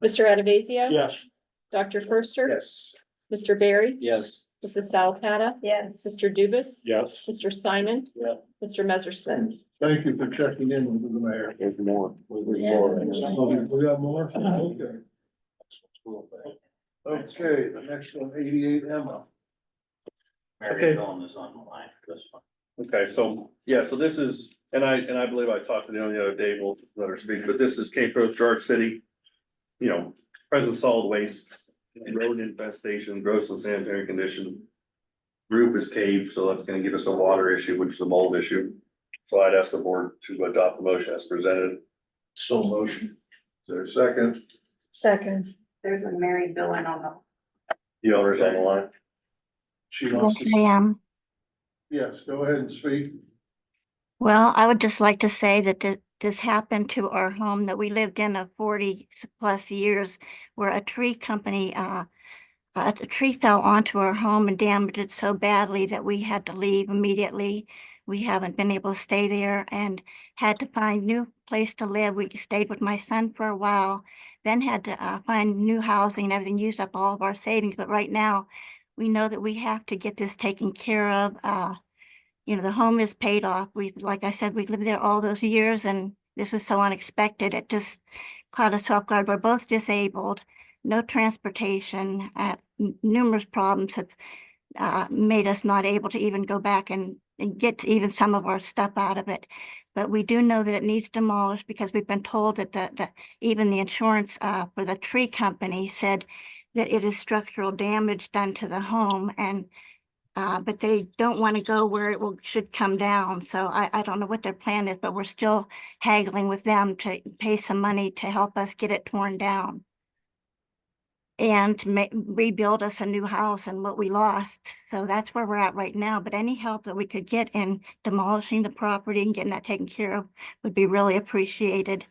Mr. Adavazio. Yes. Dr. Firster. Yes. Mr. Barry. Yes. Mrs. Salapata. Yes. Mr. Dubus. Yes. Mr. Simon. Yeah. Mr. Messersmith. Thank you for checking in with the mayor. There's more. We got more? Okay. Okay, the next one, 88 Emma. Okay. Dawn is on the line for this one. Okay, so, yeah, so this is, and I believe I talked to them the other day, we'll let her speak, but this is came from George City. You know, present solid waste, road infestation, gross and sanitary condition. Roof is caved, so that's gonna give us a water issue, which is a mold issue. So I'd ask the board to adopt the motion as presented. So motion. Is there a second? Second. There's a Mary Billen on the. The owner's on the line. She wants Yes, I to, am. yes, go ahead and speak. Well, I would just like to say that this happened to our home that we lived in of 40+ years, where a tree company, a tree fell onto our home and damaged it so badly that we had to leave immediately. We haven't been able to stay there and had to find new place to live. We stayed with my son for a while, then had to find new housing and everything, used up all of our savings. But right now, we know that we have to get this taken care of. The home is paid off. Like I said, we lived there all those years, and this was so unexpected. It just caught us off guard. We're both disabled, no transportation, numerous problems have made us not able to even go back and get even some of our stuff out of it. But we do know that it needs demolished because we've been told that even the insurance for the tree company said that it is structural damage done to the home, and but they don't want to go where should come down. So I don't know what their plan is, but we're still haggling with them to pay some money to help us get it torn down and to rebuild us a new house and what we lost. So that's where we're at right now. But any help that we could get in demolishing the property and getting that taken care of would be really appreciated.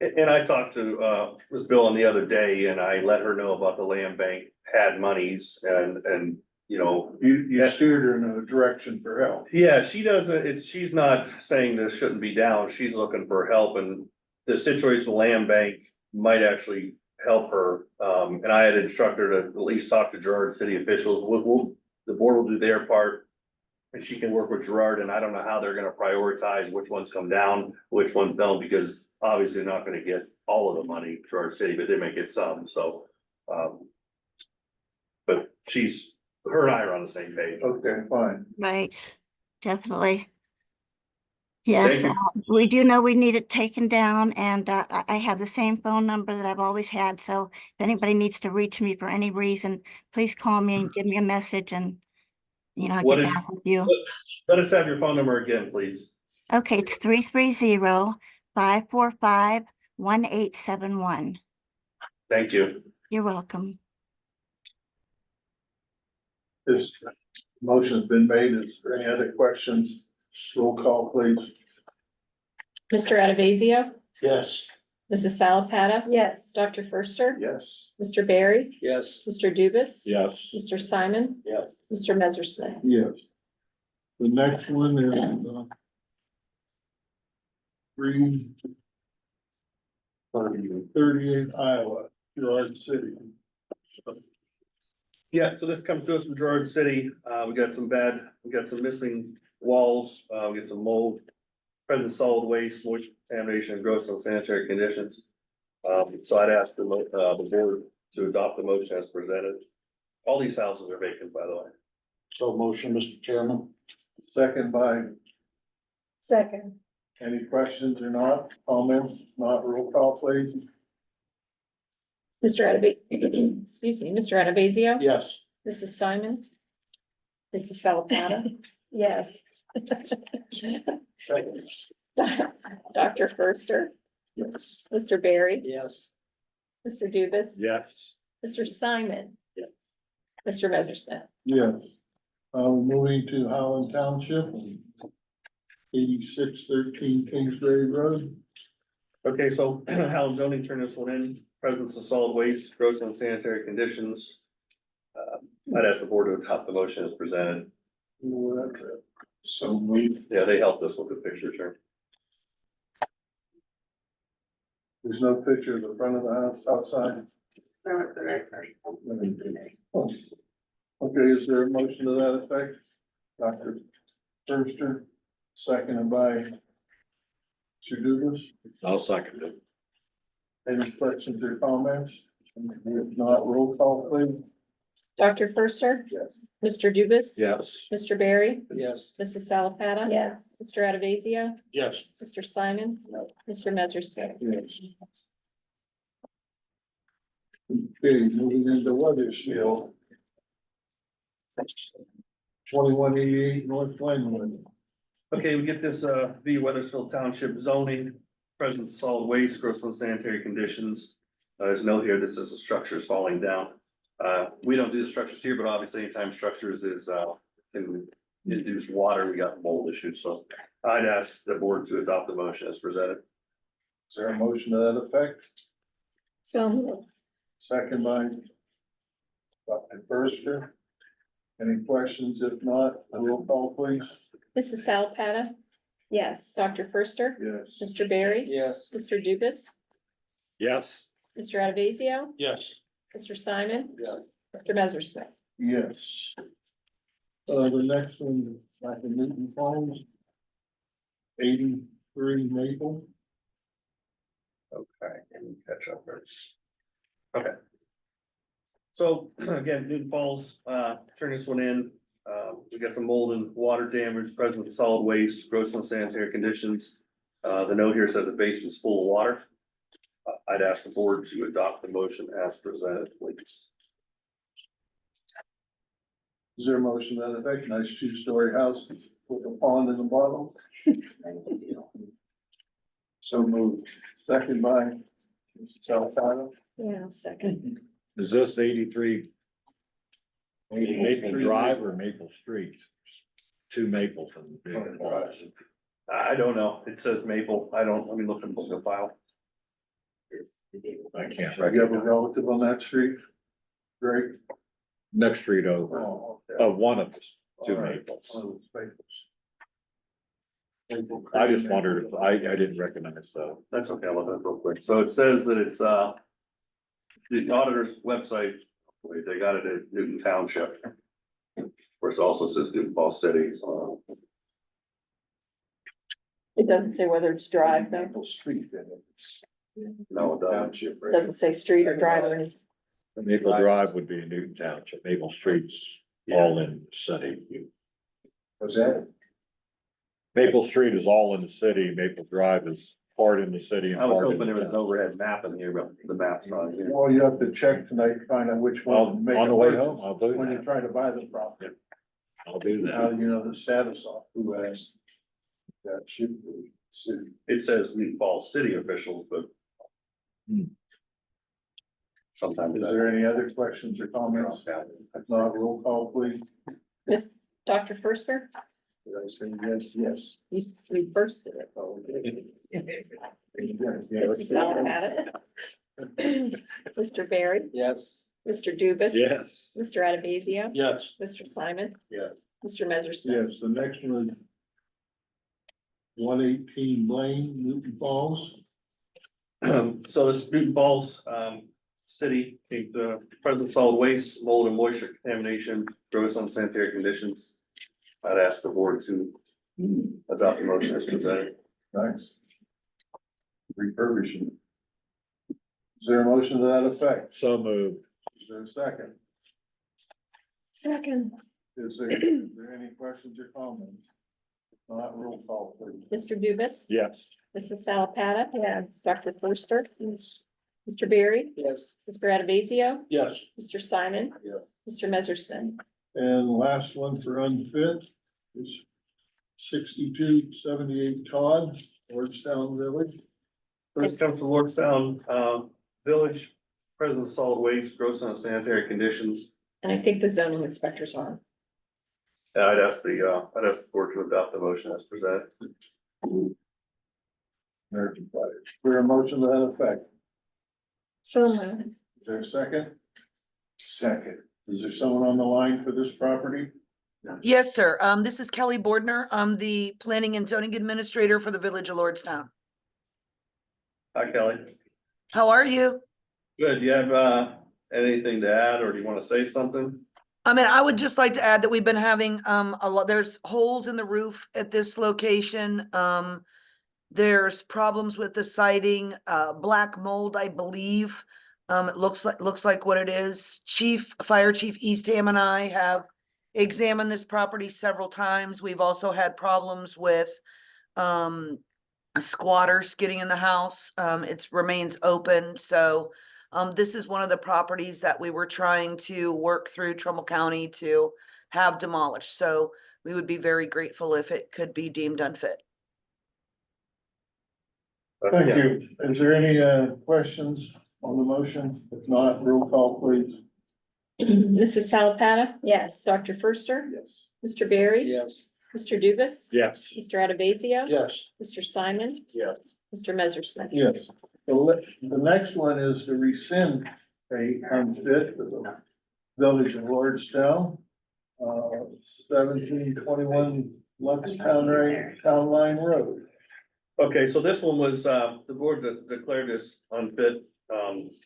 And I talked to, Ms. Bill the other day, and I let her know about the land bank had monies and, you know. You steered her in a direction for help. Yeah, she doesn't, she's not saying this shouldn't be down, she's looking for help, and the situation with land bank might actually help her. And I had instructed her to at least talk to Gerard city officials. The board will do their part, and she can work with Gerard, and I don't know how they're gonna prioritize which ones come down, which ones don't, because obviously they're not gonna get all of the money, Gerard city, but they may get some, so. But her and I are on the same page. Okay, fine. Right, definitely. Yes, Thank we do know we need it taken down, and I have the same phone number that I've always had. So if anybody needs to reach me for any reason, please call me and give me a message, and I'll What get is- back with you. Let us have your phone number again, please. Okay, it's 330-545-1871. Thank you. You're welcome. This motion's been made. Is there any other questions? Roll call, please. Mr. Adavazio, Yes. Mrs. Salapatta, Yes. Dr. Firster, Yes. Mr. Barry, Yes. Mr. Dubus. Yes. Mr. Simon. Yes. Mr. Messersmith. Yes. The next one is, 338 Iowa, Gerard City. Yeah, so this comes to us from Gerard City. We got some missing walls, we got some mold, present solid waste, moisture contamination, and gross unsanitary conditions. So I'd ask the board to adopt the motion as presented. All these houses are vacant, by the way. So motion, Mr. Chairman. Second by, Second. any questions or not, comments, not roll call, please? Mr. Excuse me, Mr. Adavazio. Yes. Mrs. Simon. Mrs. Salapatta. Yes. Dr. Firster, Yes. Mr. Barry, Yes. Mr. Dubus. Yes. Mr. Simon. Yes. Mr. Messersmith. Yes. Moving to Howland Township, 8613 Kingsbury Road. Okay, so how zoning turned this one in, presence of solid waste, gross unsanitary conditions. I'd ask the board to adopt the motion as presented. So we, Yeah, they helped us with the pictures here. there's no picture of the front of the house outside. Okay, is there a motion to that effect? Dr. Firster, seconded by Mr. Douglas. I'll second it. Any questions or comments? If not, roll call, please. Dr. Firster, Yes. Mr. Dubus. Yes. Mr. Barry, Yes. Mrs. Salapatta. Yes. Mr. Adavazio, Yes. Mr. Simon. Mr. Messersmith. Yes. Okay, moving into Weathersfield. 2188 North Glenwood. Okay, we get this, via Weathersfield Township zoning, present solid waste, gross unsanitary conditions. There's a note here, this is the structures falling down. We don't do the structures here, but obviously anytime structures is, can induced water, we got mold issues, so I'd ask the board to adopt the motion as presented. Is there a motion to that effect? So, Second by Dr. Firster. Any questions? If not, a roll call, please. Mrs. Salapata, yes. Dr. Firster, Yes. Mr. Barry, Yes. Mr. Dubus, Yes. Mr. Adavasio, Yes. Mr. Simon, Yeah. Mr. Messersmith. Yes. The next one, back in Newton Falls. 83 Maple. Okay, let me catch up there. Okay. So again, Newton Falls, turn this one in. We got some mold and water damage, present of solid waste, gross unsanitary conditions. The note here says the basement's full of water. I'd ask the board to adopt the motion as presented, please. Is there a motion to that effect? Nice two-story house with a pond in the bottom. So moved. Second by Mrs. Salvatore. Yeah, second. Is this 83 Maple Drive or Maple Street? Two Maples in Newton Falls. I don't know. It says Maple. Let me look in the file. I can't You have a recognize. relative on that street? Great. Next street over, Oh, okay. one of the two All right. Maples. One of those Maples. Maple I just Creek. wondered if I didn't recognize that. That's okay. I'll look at it real quick. So it says that it's, the auditor's website, they got it at Newton Township. Of course, it also says Newton Falls City, so. It doesn't say whether it's drive though. Maple Street, then if it's No, it doesn't. township, It right? doesn't say street or drive or anything. Maple Drive would be in Newton Township, Maple Street's all in the city. Was that? Maple Street is all in the city, Maple Drive is part in the city. And I was part in hoping there was the an town. overhead map in here, but the map's not here. Well, you have to check tonight to find out which Well, one. to make on a the way purchase home, I'll do When you that. try to buy the property, I'll do how that. do you know the status of? Who asked? That should be city. It says Newton Falls City officials, but. Hmm. Sometimes. Is there any other questions or comments? If not, roll call, please. Dr. Firster, Did I say yes? Yes. you reversed it. Mrs. Salapata. Mr. Barry, Yes. Mr. Dubus. Yes. Mr. Adavasio, Yes. Mr. Simon, Yes. Mr. Messersmith. Yes, the next one is 118 Blaine, Newton Falls. So this Newton Falls, city, the present solid waste, mold and moisture contamination, gross unsanitary conditions. I'd ask the board to adopt the motion as presented. Nice. Refurbishing. Is there a motion to that effect? So moved. Is there a second? Second. Is there any questions or comments? If not, roll call, please. Mr. Dubus. Yes. Mrs. Salapata. Yes. Dr. Firster. Yes. Mr. Barry, Yes. Mr. Adavasio, Yes. Mr. Simon. Yeah. Mr. Messersmith. And last one for unfit is 6278 Todd, Lordstown Village. First comes from Lordstown, Village, present solid waste, gross unsanitary conditions. And I think the zoning inspector's on. And I'd ask the board to adopt the motion as presented. American Fire. Is there a motion to that effect? So moved. Is there a second? Second. Is there someone on the line for this property? Yes, sir. This is Kelly Bordner. I'm the Planning and Zoning Administrator for the Village of Lordstown. Hi, Kelly. How are you? Good. You have, anything to add, or do you want to say something? I mean, I would just like to add that we've been having, a lot, there's holes in the roof at this location. There's problems with the siding, black mold, I believe. It looks like what it is. Fire Chief Eastham and I have examined this property several times. We've also had problems with, squatters getting in the house. It remains open, so, this is one of the properties that we were trying to work through Trumbull County to have demolished. So we would be very grateful if it could be deemed unfit. Thank you. Is there any questions on the motion? If not, roll call, please. Mrs. Salapata, Yes. Dr. Firster, Yes. Mr. Barry, Yes. Mr. Dubus. Yes. Mr. Adavazio. Yes. Mr. Simon, Yes. Mr. Messersmith. Yes. The next one is to rescind a unfit for the village of Lordstown. 1721 Lux Town Line Road. Okay, so this one was, the board declared this unfit,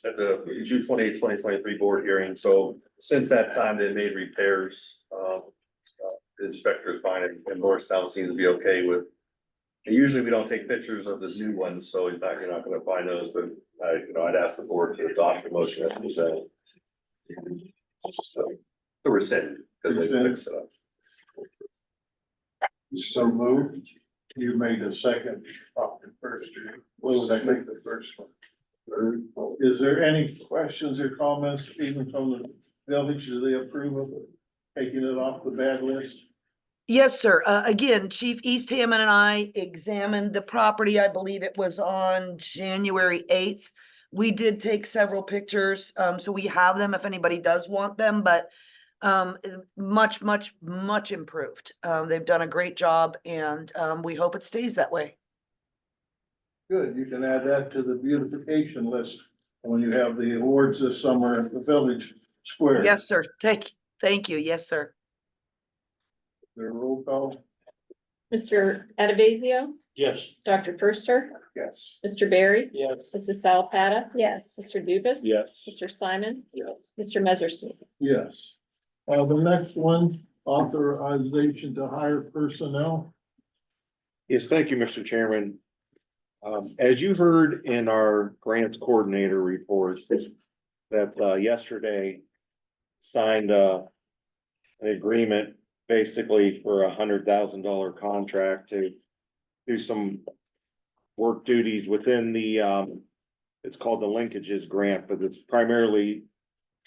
at the June 28, 2023 board hearing. So since that time, they made repairs. The inspector's finding, and Norristown seems to be okay with. And usually we don't take pictures of the new ones, so in fact, you're not gonna find those, but I'd ask the board to adopt the motion as presented. So, to rescind, because they fixed it up. So moved. You made a second, the first. Well, second, the first one. Is there any questions or comments even from the village? Do they approve of taking it off the bad list? Yes, sir. Again, Chief East Hammond and I examined the property. I believe it was on January 8th. We did take several pictures, so we have them if anybody does want them, but much, much, much improved. They've done a great job and we hope it stays that way. Good, you can add that to the beautification list when you have the awards this summer at the village square. Yes, sir. Thank you. Yes, sir. Their roll call? Mr. Adavazio, Yes. Dr. Firster, Yes. Mr. Barry, Yes. Mrs. Salapata, Yes. Mr. Dubus. Yes. Mr. Simon, Yes. Mr. Messersmith. Yes. The next one, authorization to hire personnel. Yes, thank you, Mr. Chairman. As you heard in our grants coordinator report, that yesterday signed an agreement basically for $100,000 contract to do some work duties within the, it's called the linkages grant, but it's primarily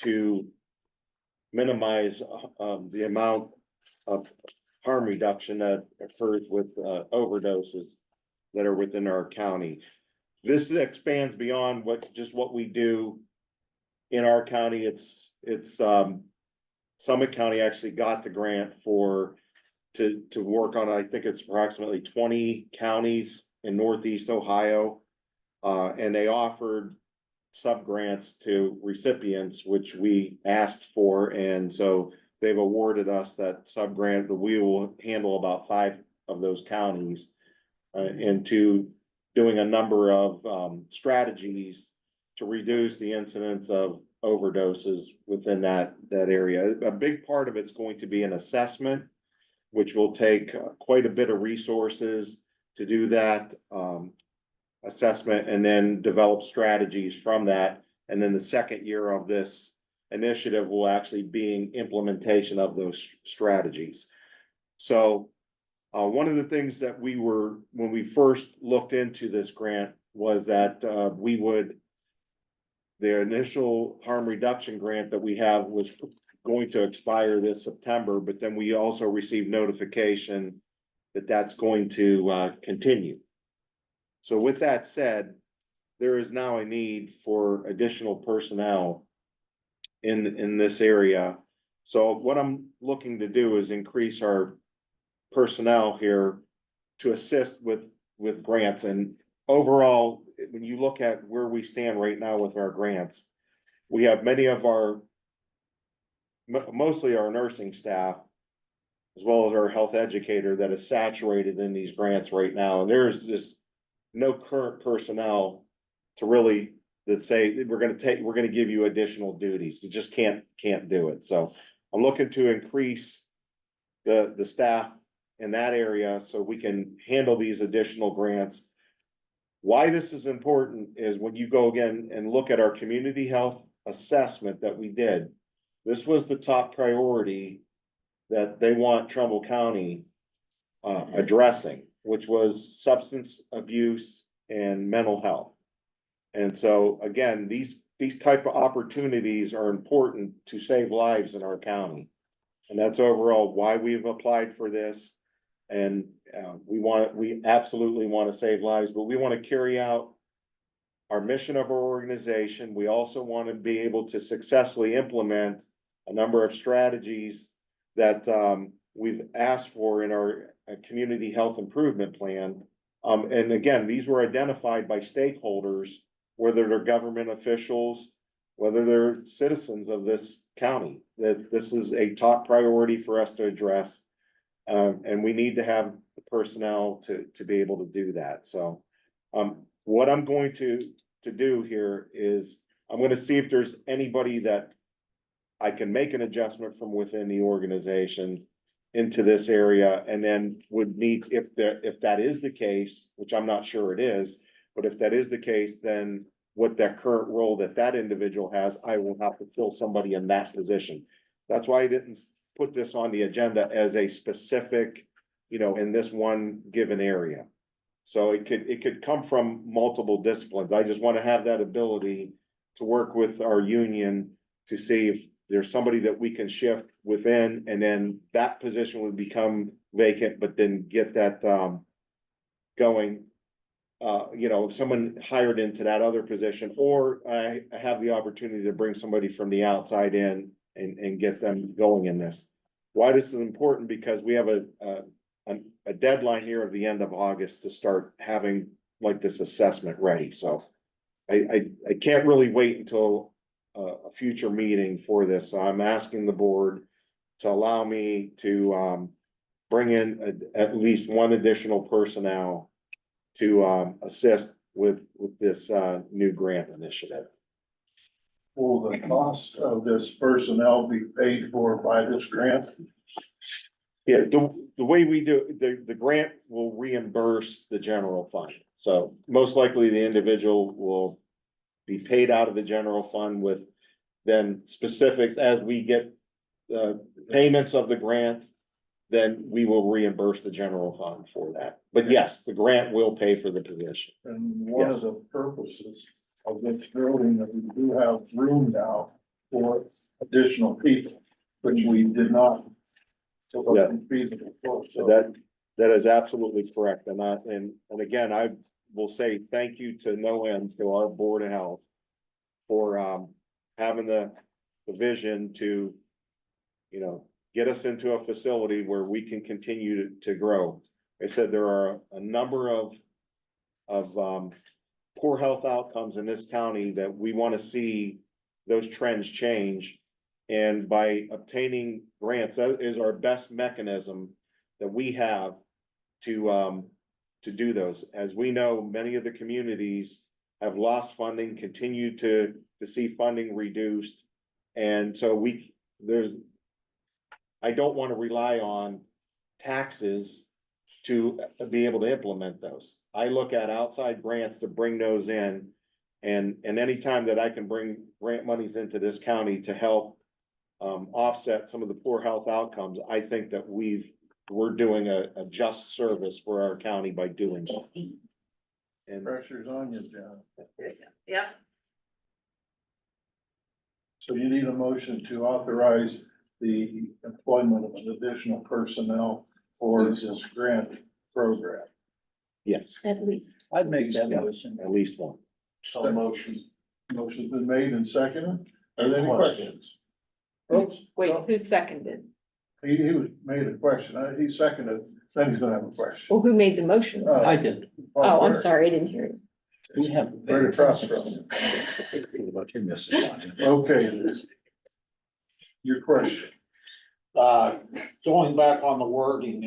to minimize the amount of harm reduction that occurs with overdoses that are within our county. This expands beyond what we do in our county. It's Summit County actually got the grant to work on, I think it's approximately 20 counties in Northeast Ohio. And they offered sub-grants to recipients, which we asked for, and so they've awarded us that sub-grant, that we will handle about 5 of those counties. Into doing a number of strategies to reduce the incidence of overdoses within that area. A big part of it's going to be an assessment, which will take quite a bit of resources to do that assessment, and then develop strategies from that. And then the second year of this initiative will actually be implementation of those strategies. So one of the things that when we first looked into this grant was that the initial harm reduction grant that we have was going to expire this September, but then we also received notification that that's going to continue. So with that said, there is now a need for additional personnel in this area. So what I'm looking to do is increase our personnel here to assist with grants. And overall, when you look at where we stand right now with our grants, we have many of mostly our nursing staff, as well as our health educator, that is saturated in these grants right now. And there's just no current personnel to really that say we're gonna give you additional duties. You just can't do it. So I'm looking to increase the staff in that area so we can handle these additional grants. Why this is important is when you go again and look at our community health assessment that we did, this was the top priority that they want Trumbull County addressing, which was substance abuse and mental health. And so again, these type of opportunities are important to save lives in our county. And that's overall why we've applied for this. And we absolutely want to save lives, but we want to carry out our mission of our organization. We also want to be able to successfully implement a number of strategies that, we've asked for in our community health improvement plan. And again, these were identified by stakeholders, whether they're government officials, whether they're citizens of this county, that this is a top priority for us to address. And we need to have the personnel to be able to do that. So, what I'm going to do here is, I'm gonna see if there's anybody that I can make an adjustment from within the organization into this area, and then would need, if that is the case, which I'm not sure it is, but if that is the case, then what that current role that individual has, I will have to fill somebody in that position. That's why I didn't put this on the agenda as a specific, in this one given area. So it could come from multiple disciplines. I just want to have that ability to work with our union to see if there's somebody that we can shift within, and then that position would become vacant, but then get that going. Someone hired into that other position, or I have the opportunity to bring somebody from the outside in and get them going in this. Why this is important, because we have a deadline here at the end of August to start having like this assessment ready, so I can't really wait until a future meeting for this, so I'm asking the board to allow me to bring in at least one additional personnel to assist with this new grant initiative. Will the cost of this personnel be paid for by this grant? Yeah, the way we do, the grant will reimburse the general fund. So most likely the individual will be paid out of the general fund, with then specifics as we get payments of the grant, then we will reimburse the general fund for that. But yes, the grant will pay for the position. And one of the purposes of this building, that we do have room now for additional people, which we did not. So it wasn't feasible for, so That is absolutely correct. And again, I will say thank you to no end to our Board of Health for having the vision to, get us into a facility where we can continue to grow. I said there are a number of poor health outcomes in this county that we want to see those trends change. And by obtaining grants, that is our best mechanism that we have to do those. As we know, many of the communities have lost funding, continue to see funding reduced. And so I don't want to rely on taxes to be able to implement those. I look at outside grants to bring those in. And anytime that I can bring grant monies into this county to help offset some of the poor health outcomes, I think that we're doing a just service for our county by doing so. And pressure's on you, John. Yeah. So you need a motion to authorize the employment of an additional personnel for this grant program. yes, At least. I'd make that motion. at least one. So motion. Motion's been made and seconded. Are there any questions? Oops. Wait, who seconded? He was made a question. He seconded, then he's gonna have a question. Well, who made the motion? I did. Oh, I'm sorry, I didn't hear you. We have. Where to trust from. About your message on it. Okay. Your question. Going back on the wording,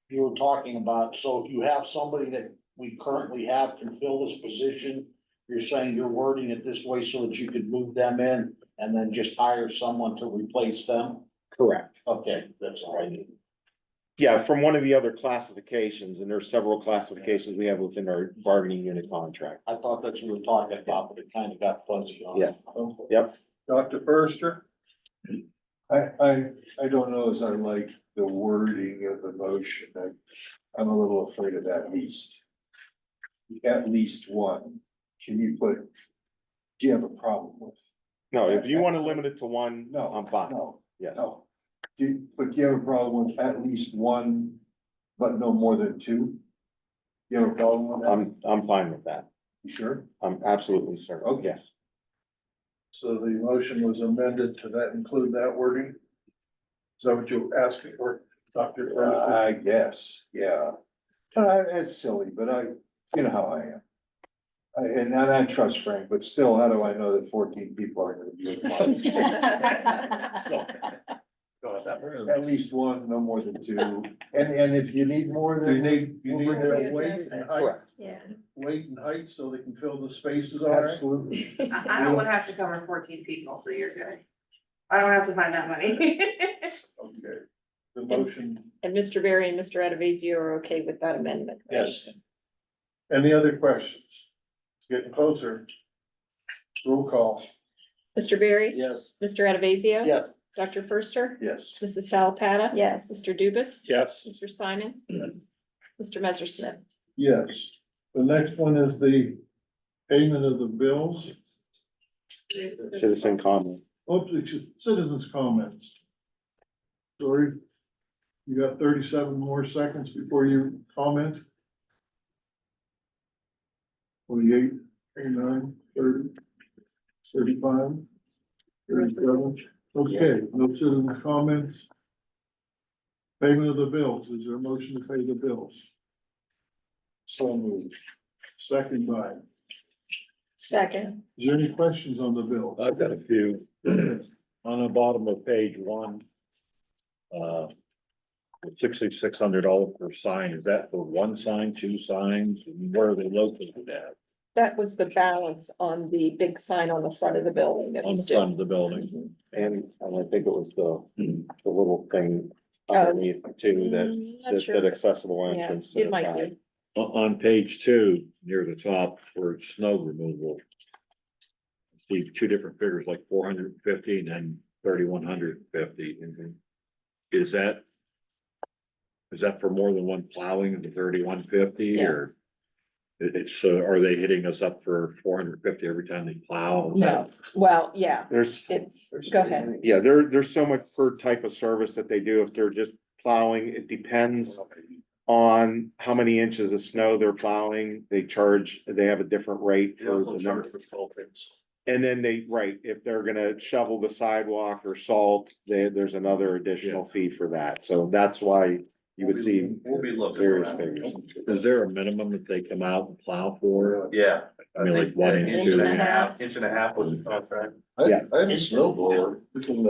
you were talking about, so if you have somebody that we currently have can fill this position, you're saying you're wording it this way so that you could move them in and then just hire someone to replace them? Correct. Okay, that's all I need. Yeah, from one of the other classifications, and there's several classifications we have within our bargaining unit contract. I thought that's what we were talking about, but it kind of got fuzzy on. Yeah. Yep. Dr. Forrester? I don't know as I like the wording of the motion. I'm a little afraid of at least. At least one. Can you put, do you have a problem with? No, if you want to limit it to one, No, I'm fine. no, Yes. no. But do you have a problem with at least one, but no more than two? You have a problem with that? I'm fine with that. You sure? I'm absolutely certain. Okay. Yes. So the motion was amended to that include that wording? Is that what you're asking for, Dr.? I guess, yeah. It's silly, but you know how I am. And I trust Frank, but still, how do I know that 14 people are gonna be involved? So, at least one, no more than two, and if you need more Do you than. need their weight and height, Correct. Yeah. weight and height so they can fill the spaces all right? Absolutely. I don't wanna have to cover 14 people, so you're good. I don't have to find that money. Okay, the motion, And Mr. Berry and Mr. Adavazio are okay with that amendment? right? yes. Any other questions? It's getting closer. Roll call. Mr. Berry? Yes. Mr. Adavazio? Yes. Dr. Firster? Yes. Mrs. Salapata? Yes. Mr. Dubus? Yes. Mr. Simon? Mr. Messersmith? Yes. The next one is the payment of the bills. Citizen comment. Oops, citizens' comments. Sorry. You got 37 more seconds before you comment. 28, 29, 30, 35, 37. Okay, no citizen comments. Payment of the bills. Is there a motion to pay the bills? So moved. Second by. Second. Is there any questions on the bill? I've got a few. On the bottom of page one. $6,600 per sign, is that for one sign, two signs, and where are they located at? That was the balance on the big sign on the front of the building that On was the front due. of the building? And I think it was the little thing Oh. underneath too, Not sure. that accessible Yeah, entrance. to it the might side. be. On page two, near the top, for snow removal. I see two different figures, like 450 and then 3,150. Is that for more than one plowing of the 3,150 Yeah. or? It's, are they hitting us up for 450 every time they plow? No, well, yeah, There's, it's, go ahead. yeah, there's so much per type of service that they do. If they're just plowing, it depends on how many inches of snow they're plowing. They have a different rate They for also the charge number. for saltings. And then if they're gonna shovel the sidewalk or salt, there's another additional fee for that. So that's why you would see We'll be looking. various around. figures. Is there a minimum that they come out and plow for? Yeah. I mean, like one inch, Inch two and a inch? half, inch and a half was the contract. Yeah. I have a snow blower. We can,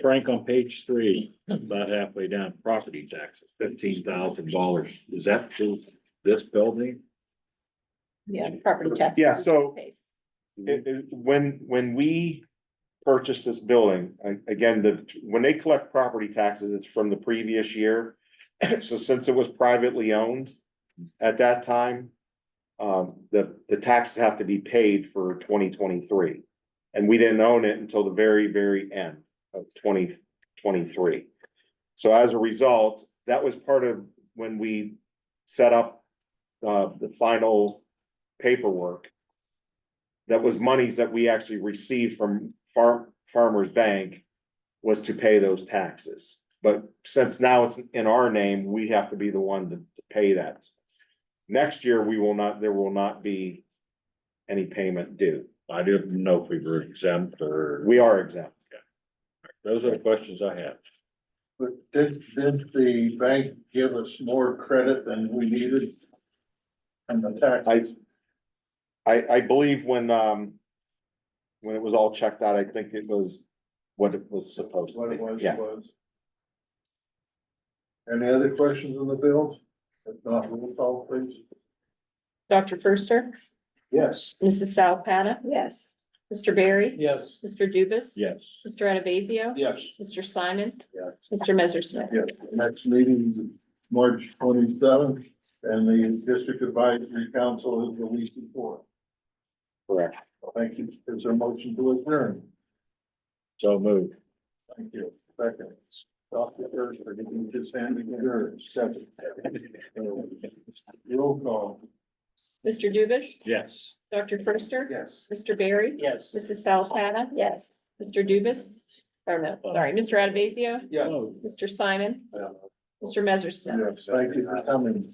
Frank, on page 3, about halfway down, property taxes, $15,000. Is that for this building? Yeah, property tax. Yeah, so when we purchased this building, again, when they collect property taxes, it's from the previous year. So since it was privately owned at that time, the taxes have to be paid for 2023. And we didn't own it until the very, very end of 2023. So as a result, that was part of when we set up the final paperwork. That was monies that we actually received from Farmers Bank was to pay those taxes. But since now it's in our name, we have to be the one to pay that. Next year, there will not be any payment due. I didn't know if we were exempt or. We are exempt. Those are the questions I have. But did the bank give us more credit than we needed? And the tax? I believe when it was all checked out, I think it was what it was supposed to What be. it was, Yeah. it was. Any other questions on the bills? If not, roll call, please. Dr. Firster? Yes. Mrs. Salapata? Yes. Mr. Berry? yes. Mr. Dubus? Yes. Mr. Adavazio? Yes. Mr. Simon? Yes. Mr. Messersmith? Yes, next meeting is March 27th, and the district advisory council is the week before. Correct. Thank you. Is there a motion to adjourn? So moved. Thank you. Second. Dr. Firster, did you just hand me yours? Second. Roll call. Mr. Dubus? Yes. Dr. Firster? Yes. Mr. Berry? Yes. Mrs. Salapata? Yes. Mr. Dubus? Or no, sorry, Mr. Adavazio? Yeah. Mr. Simon? Mr. Messersmith? Yes, thank you for coming.